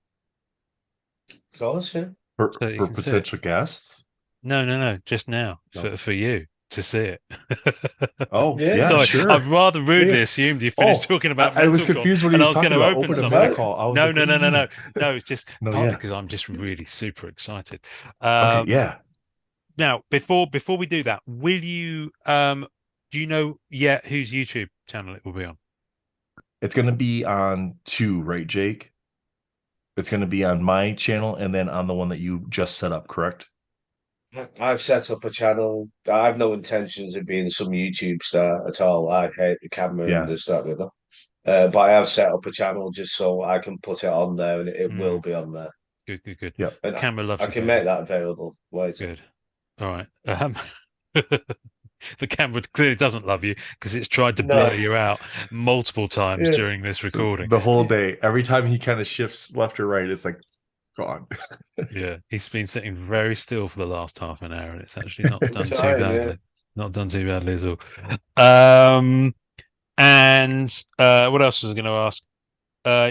Of course, yeah. For potential guests? No, just now for you to see it. Oh, yeah, Sorry, sure. I've rather rudely assumed you finished talking about. I was confused when he was talking about open a mail call. No. It's just because I'm just really super excited. Okay, yeah. Now, before we do that, will you do you know yet whose YouTube channel it will be on? It's going to be on 2, right, Jake? It's going to be on my channel and then on the one that you just set up, correct? I've set up a channel. I have no intentions of being some YouTube star at all. I hate the camera and this, that, and the other. But I have set up a channel just so I can put it on there, and it will be on there. Good. Yeah, and camera loves. I can make that available later. Good. All right. The camera clearly doesn't love you because it's tried to blur you out multiple times during this recording. The whole day, every time he kind of shifts left or right, it's like gone. Yeah, he's been sitting very still for the last half an hour, and it's actually not done too badly. Yeah. Not done too badly at all. And what else was I going to ask?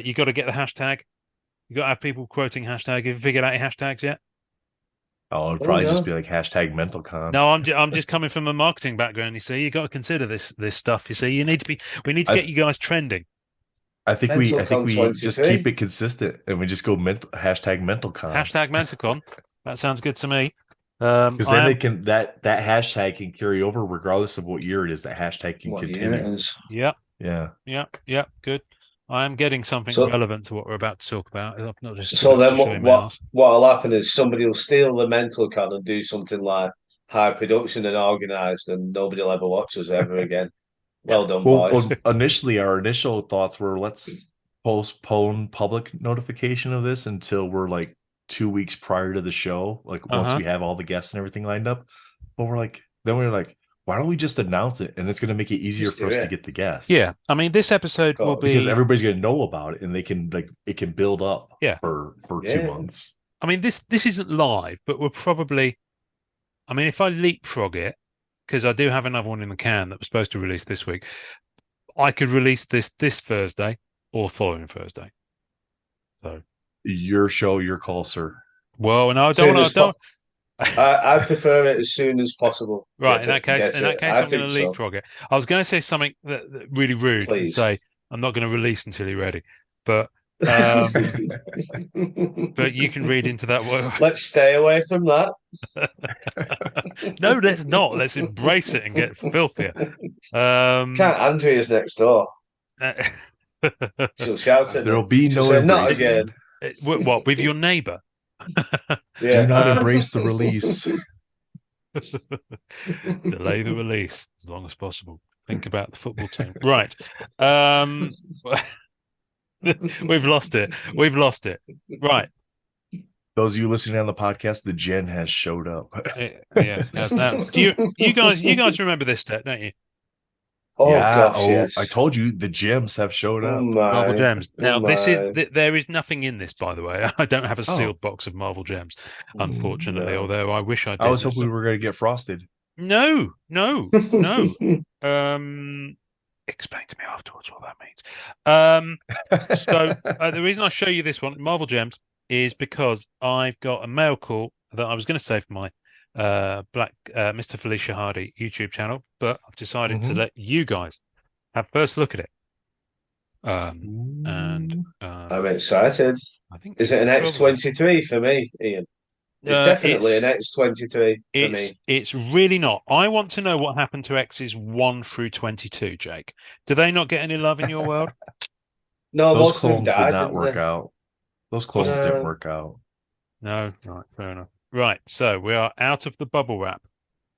You got to get the hashtag. You got to have people quoting hashtag. Have you figured out your hashtags yet? Oh, it'd probably just be like hashtag MentalCon. No, I'm just coming from a marketing background. You see, you got to consider this stuff. You see, we need to get you guys trending. I think we just keep it consistent and we just go hashtag MentalCon. Hashtag MentalCon. That sounds good to me. Because then they can that hashtag can carry over regardless of what year it is. That hashtag can continue. Yeah. Good. I am getting something relevant to what we're about to talk about. I'm not just what'll happen is somebody will steal the MentalCon and do something like high production and organized, and nobody will ever watch us ever again. Well done, boys. Initially, our initial thoughts were let's postpone public notification of this until we're like 2 weeks prior to the show, like once we have all the guests and everything lined up. But we were like, why don't we just announce it? And it's going to make it easier for us to get the guests. Yeah. I mean, this episode will be because everybody's going to know about it and they can it can build up for 2 months. I mean, this isn't live, but we're probably, I mean, if I leapfrog it, because I do have another one in the can that was supposed to release this week, I could release this Thursday or following Thursday. So your show, your call, sir. Well, and I don't. I prefer it as soon as possible. Right. In that case, I'm going to leapfrog it. I was going to say something that really rude. To say I'm not going to release until you're ready. but but you can read into that word. Let's stay away from that. No, let's not. Let's embrace it and get filthier. Can't Andrea's next door. She'll shout at There'll me. be She'll no say, not embracing. again. What with your neighbour? Yeah. Do not embrace the release. Delay the release as long as possible. Think about the football team. Right. We've lost it. We've lost it. Right. Those of you listening on the podcast, the Jen has showed up. Yes. Now, do you guys remember this stat, don't you? Oh yeah. gosh, yes. I told you the gems have showed Oh up. Marvel my. Gems. Now, Oh this is my. there is nothing in this, by the way. I don't have a Oh. sealed box of Marvel Gems, unfortunately. No. Although I wish I did. I was hoping we were going to get frosted. No. Explain to me afterwards what that means. So the reason I show you this one, Marvel Gems, is because I've got a mail call that I was going to save for my Black Mr. Felicia Hardy YouTube channel, but I've decided to let you guys have first look at it. And I'm excited. I think Is it an probably- X23 for me, Ian? It's definitely an X23 for me. It's really not. I want to know what happened to X's 1 through 22, Jake. Do they not get any love in your world? No, Those most of them clones died, did not didn't work they? out. Those clones No. didn't work out. No, right, fair enough. Right, so we are out of the bubble wrap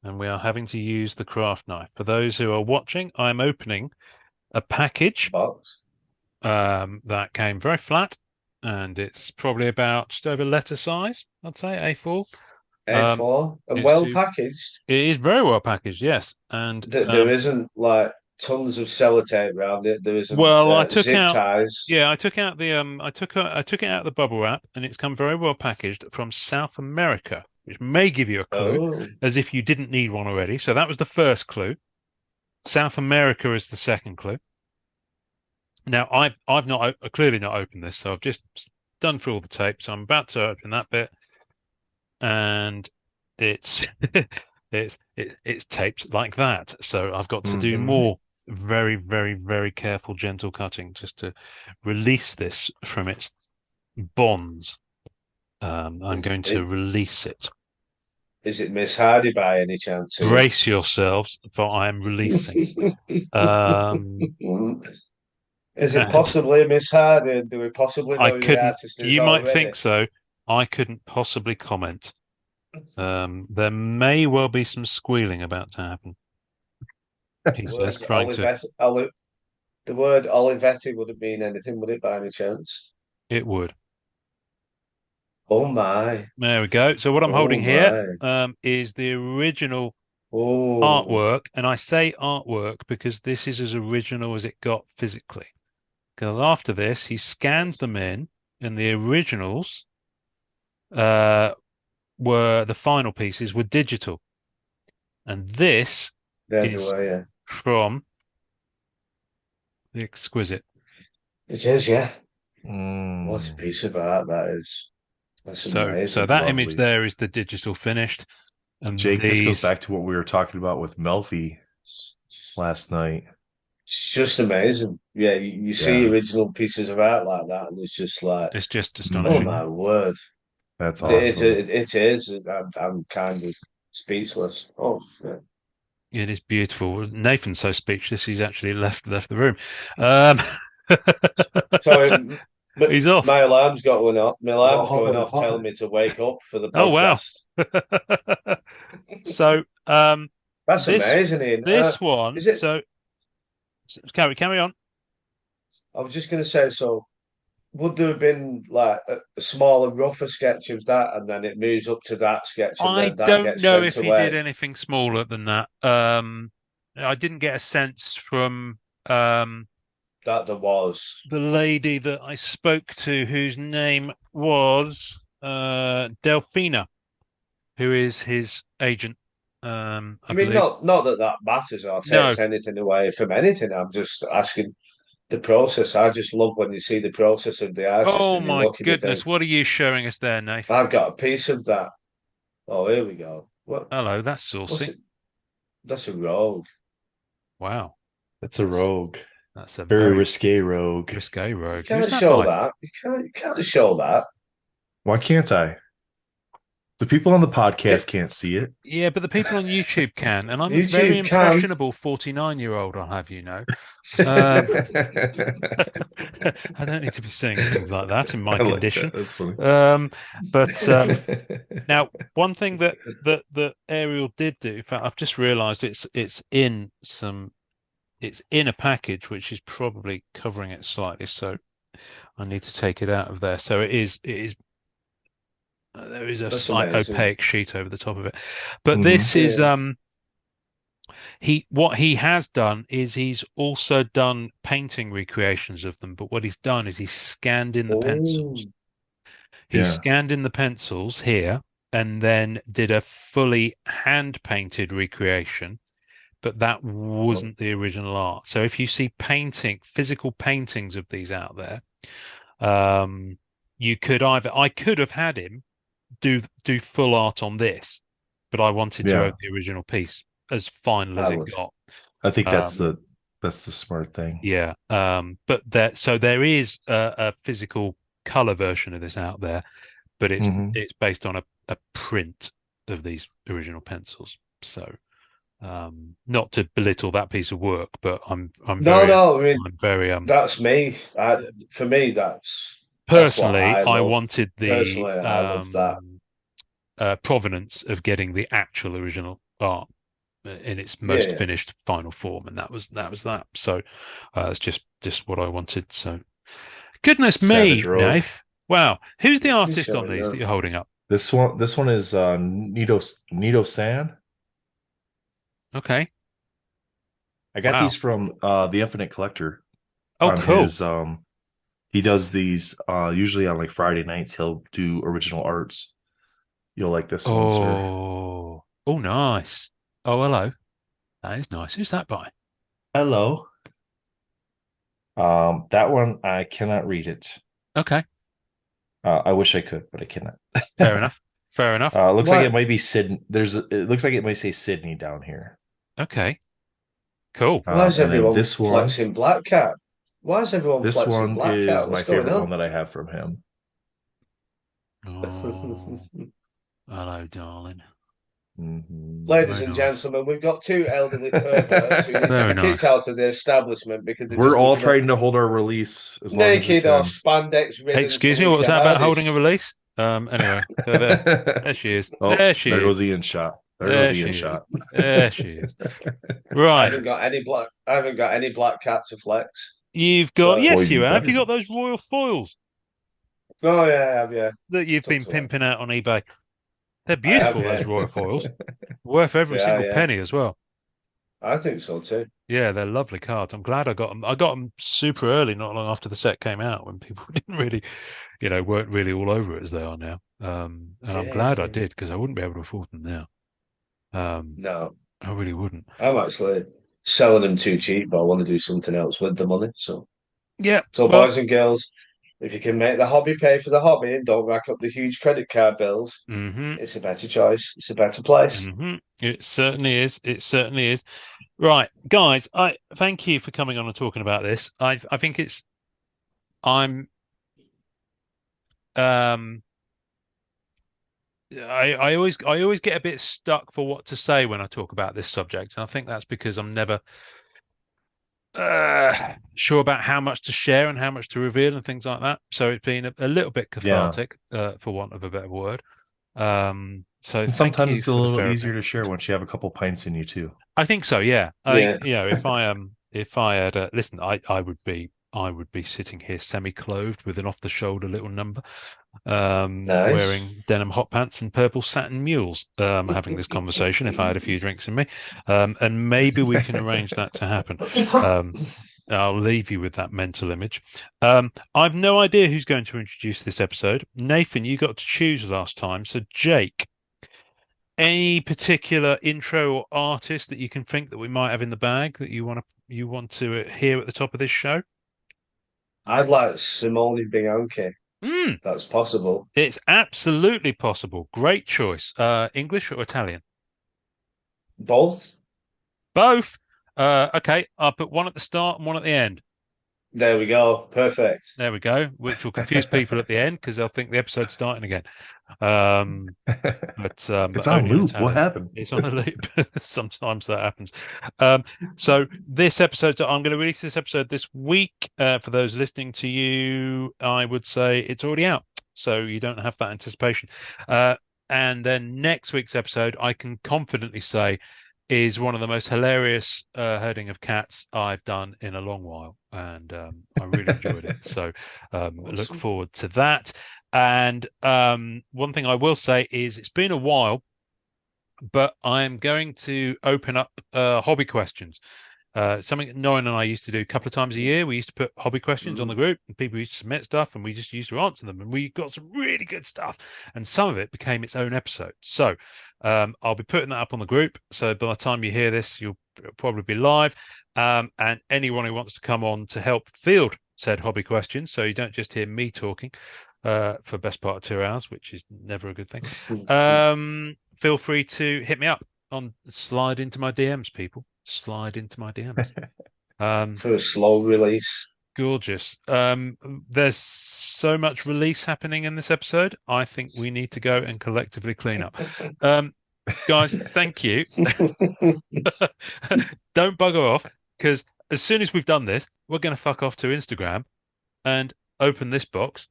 and we are having to use the craft knife. For those who are watching, I'm opening a package Box. that came very flat, and it's probably about just over letter size, I'd say, A4. A4 and it's well too- packaged. It is very well packaged, yes. And There isn't like tons of sellotape around it. There isn't Well, I took zip out- ties. yeah, I took out the I took it out of the bubble wrap, and it's come very well packaged from South America, which may give you a clue, Oh, as if you didn't need one already. So that was the first clue. South America is the second clue. Now I've not clearly not opened this, so I've just done through all the tape. So I'm about to open that bit, and it's it's taped like that. So I've got to do Mhm. more very, very, very careful, gentle cutting just to release this from its bonds. I'm going to release it. is it Miss Hardy by any chance? Brace yourselves, for I am releasing. Is it possibly a Miss Hardy? Do we possibly know I who the couldn't. artist is You might already? think so. I couldn't possibly comment. There may well be some squealing about to happen. He says, Words trying to. The word Olivetti wouldn't mean anything, would it, by any chance? It would. Oh my! There we go. So what I'm Oh holding here is the original Oh, artwork, and I say artwork because this is as original as it got physically. Because after this, he scanned them in, and the originals were the final pieces were digital, and this there is- you are, yeah. from the Exquisite. It is, yeah. Mm. What a piece of art that is. That's So amazing. that lovely. image there is the digital finished, and Jake, this goes these- back to what we were talking about with Melfi last night. It's just amazing. Yeah, you see Yeah. original pieces of art like that, and it's just like, It's just oh astonishing. my word! That's It awesome. is. I'm kind of speechless. Oh, shit. It is beautiful. Nathan's so speechless he's actually left the room. Sorry, but He's off. my alarm's going off. My alarm's Oh, going off, oh. telling me to wake up for the Oh, wow. podcast. So That's This- amazing, Ian. this one. is it- So carry on. I was just going to say, so would there have been like a smaller, rougher sketch of that, and then it moves up to that sketch, and I then that don't gets know sent if he away? did anything smaller than that. I didn't get a sense from That there was. the lady that I spoke to, whose name was Delphina, who is his agent. I mean, believe. not that matters or takes anything away from anything. I'm just asking the process. I just love when you see the process of the artist. Oh and you my look and you goodness, think, what are you showing us there, Nath? I've got a piece of that. Oh, here we go. What? Hello, that's What's saucy. it? That's a rogue. Wow. That's a rogue. That's a Very very risque rogue. risque You rogue. can't Who's that show by? that. You can't show that. Why can't I? The people on the podcast can't see it. Yeah, but the people on YouTube can, and I'm a very YouTube can. impressionable 49-year-old, I'll have you know. Um, I don't need to be saying things like that in my I like condition. that. That's funny. But now, one thing that Ariel did do, in fact, I've just realised it's in a package which is probably covering it slightly, so I need to take it out of there. So it is there is a That's slight amazing. opaque sheet over the top of it, but Mhm. this is Yeah. what he has done is he's also done painting recreations of them, but what he's done is he's scanned in the pencils. He Yeah. scanned in the pencils here and then did a fully hand painted recreation, but that wasn't the original art. So if you see physical paintings of these out there, you could I could have had him do full art on this, but I wanted to Yeah. own the original piece as final as I it would. got. I think that's Um, the smart thing. Yeah, but there is a physical color version of this out there, but Mhm. it's based on a print of these original pencils. So, not to belittle that piece of work, but I'm No, no. I mean, I'm very that's me. For me, that's what personally, I I love. wanted the Personally, I love that. provenance of getting the actual original art in its most Yeah. finished final form, and that was that. So it's just what I wanted. So goodness Savage me, Rogue. Nath. Wow, who's the You artist show on it these now. that you're holding up? This one is Nito San. Okay. I got Wow. these from the Infinite Collector. Oh, On cool. his he does these usually on like Friday nights. He'll do original arts. You'll like this one, sir. Oh, nice. Oh, hello. That is nice. Who's that by? Hello. That one I cannot read it. Okay, I wish I could, but I cannot. fair enough. Fair enough. Looks like What? it might be Sydney. It looks like it might say Sydney down here. Okay, cool. Why is And then everyone this one, flexing Black Cat? Why is everyone this flexing one Black is Cat? my What's going favorite one on? that I have from him. Oh, hello, darling. Mhm. Ladies Very and nice. gentlemen, we've got two elderly perverts who need to Very be kicked nice. out of the establishment because they're We're just all looking at trying to hold our release as long as we naked or can. spandex-ridden Excuse me, what was Felicia that about holding a Hardys. release? Anyway, so there she is. Oh, There she there is. goes Ian shot. There There goes Ian she is. shot. There she is. I Right. haven't got any black cat to flex. You've got, So- yes, Well, you you have. better. You got those royal foils Oh yeah, I have, yeah. that you've been Tucked away. pimping out on eBay. They're I have, beautiful, yeah. those royal foils. Worth every Yeah, single yeah. penny as well. I think so too. Yeah, they're lovely cards. I'm glad I got them. I got them super early, not long after the set came out, when people didn't really, weren't really all over it as they are now. And I'm glad I Yeah. did, because I wouldn't be able to afford them now. No, I really wouldn't. I'm actually selling them too cheap, but I want to do something else with the money. So, Yeah. so Well, boys and girls, if you can make the hobby pay for the hobby and don't rack up the huge credit card bills, mhm, it's a better choice. It's a better place. mhm. It certainly is. It certainly is. Right, guys, I thank you for coming on and talking about this. I think I'm um I always get a bit stuck for what to say when I talk about this subject, and I think that's because I'm never sure about how much to share and how much to reveal and things like that. So it's been a little bit cathartic, for want of a better word. So And thank sometimes you it's a for the little therapy. easier to share once you have a couple pints in you too. I think so. Yeah. Yeah. If I had listen, I would be sitting here semi-clothed with an off-the-shoulder little number, Nice. wearing denim hot pants and purple satin mules, having this conversation if I had a few drinks in me, and maybe we can arrange that to happen. I'll leave you with that mental image. I've no idea who's going to introduce this episode. Nathan, you got to choose last time, so Jake. Any particular intro or artist that you can think that we might have in the bag that you want to hear at the top of this show? I'd like Simone Bianchi. Mm, That's possible. it's absolutely possible. Great choice. English or Italian? Both. Both. Okay, I'll put one at the start and one at the end. There we go. Perfect. There we go, which will confuse people at the end because they'll think the episode's starting again. But It's on only loop. telly. What happened? It's on a loop. Sometimes that happens. So this episode, so I'm going to release this episode this week. For those listening to you, I would say it's already out, so you don't have that anticipation. And then next week's episode, I can confidently say, is one of the most hilarious herding of cats I've done in a long while, and I really enjoyed it. So look forward to that. And one thing I will say is it's been a while, but I'm going to open up hobby questions. Something that Noran and I used to do a couple of times a year. We used to put hobby questions on the group, and people used to submit stuff, and we just used to answer them. And we got some really good stuff, and some of it became its own episode. So I'll be putting that up on the group. So by the time you hear this, you'll probably be live. And anyone who wants to come on to help field said hobby questions, so you don't just hear me talking for best part of 2 hours, which is never a good thing. Feel free to hit me up slide into my DMs, people. Slide into my DMs. For a slow release. Gorgeous. There's so much release happening in this episode. I think we need to go and collectively clean up. Guys, thank you. Don't bugger off, because as soon as we've done this, we're going to fuck off to Instagram and open this box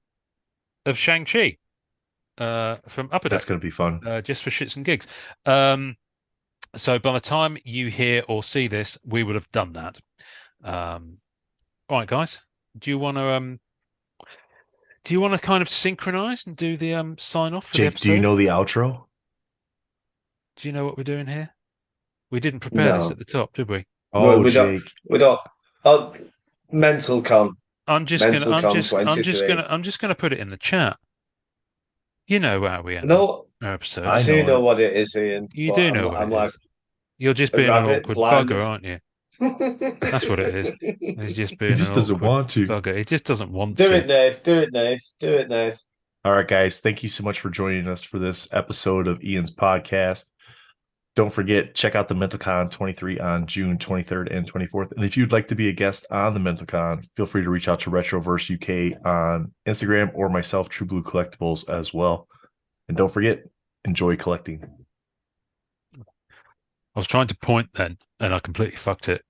of Shang-Chi from Upper Deck. That's going to be fun. Just for shits and gigs. So by the time you hear or see this, we will have done that. All right, guys. Do you want to kind of synchronize and do the sign off for the Jake, episode? do you know the outro? Do you know what we're doing here? We didn't prepare this No. at the top, did we? Oh, we Jake. we don't. Oh, mental con. I'm just Mental gonna con I'm just gonna put it in the chat. You know how we end No, our episodes. I I do know know what it is, Ian. You but do know what I'm it like, is. You're just a being an rabbit awkward blind. bugger, aren't you? That's what it is. He's just being He just an doesn't awkward want to. bugger. He just doesn't want Do to. it, Nate. Do it, Nate. Do it, Nate. All right, guys. Thank you so much for joining us for this episode of Ian's podcast. Don't forget, check out the MentalCon 23 on June 23rd and 24th. And if you'd like to be a guest on the MentalCon, feel free to reach out to Retroverse UK on Instagram or myself, True Blue Collectibles, as well. And don't forget, enjoy collecting. I was trying to point then, and I completely fucked it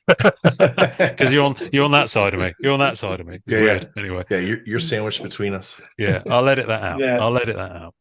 because you're on that side of me. You're on that side of me. It's weird. Anyway, Yeah, you're sandwiched between us. yeah, I'll edit that out. Yeah. I'll edit that out.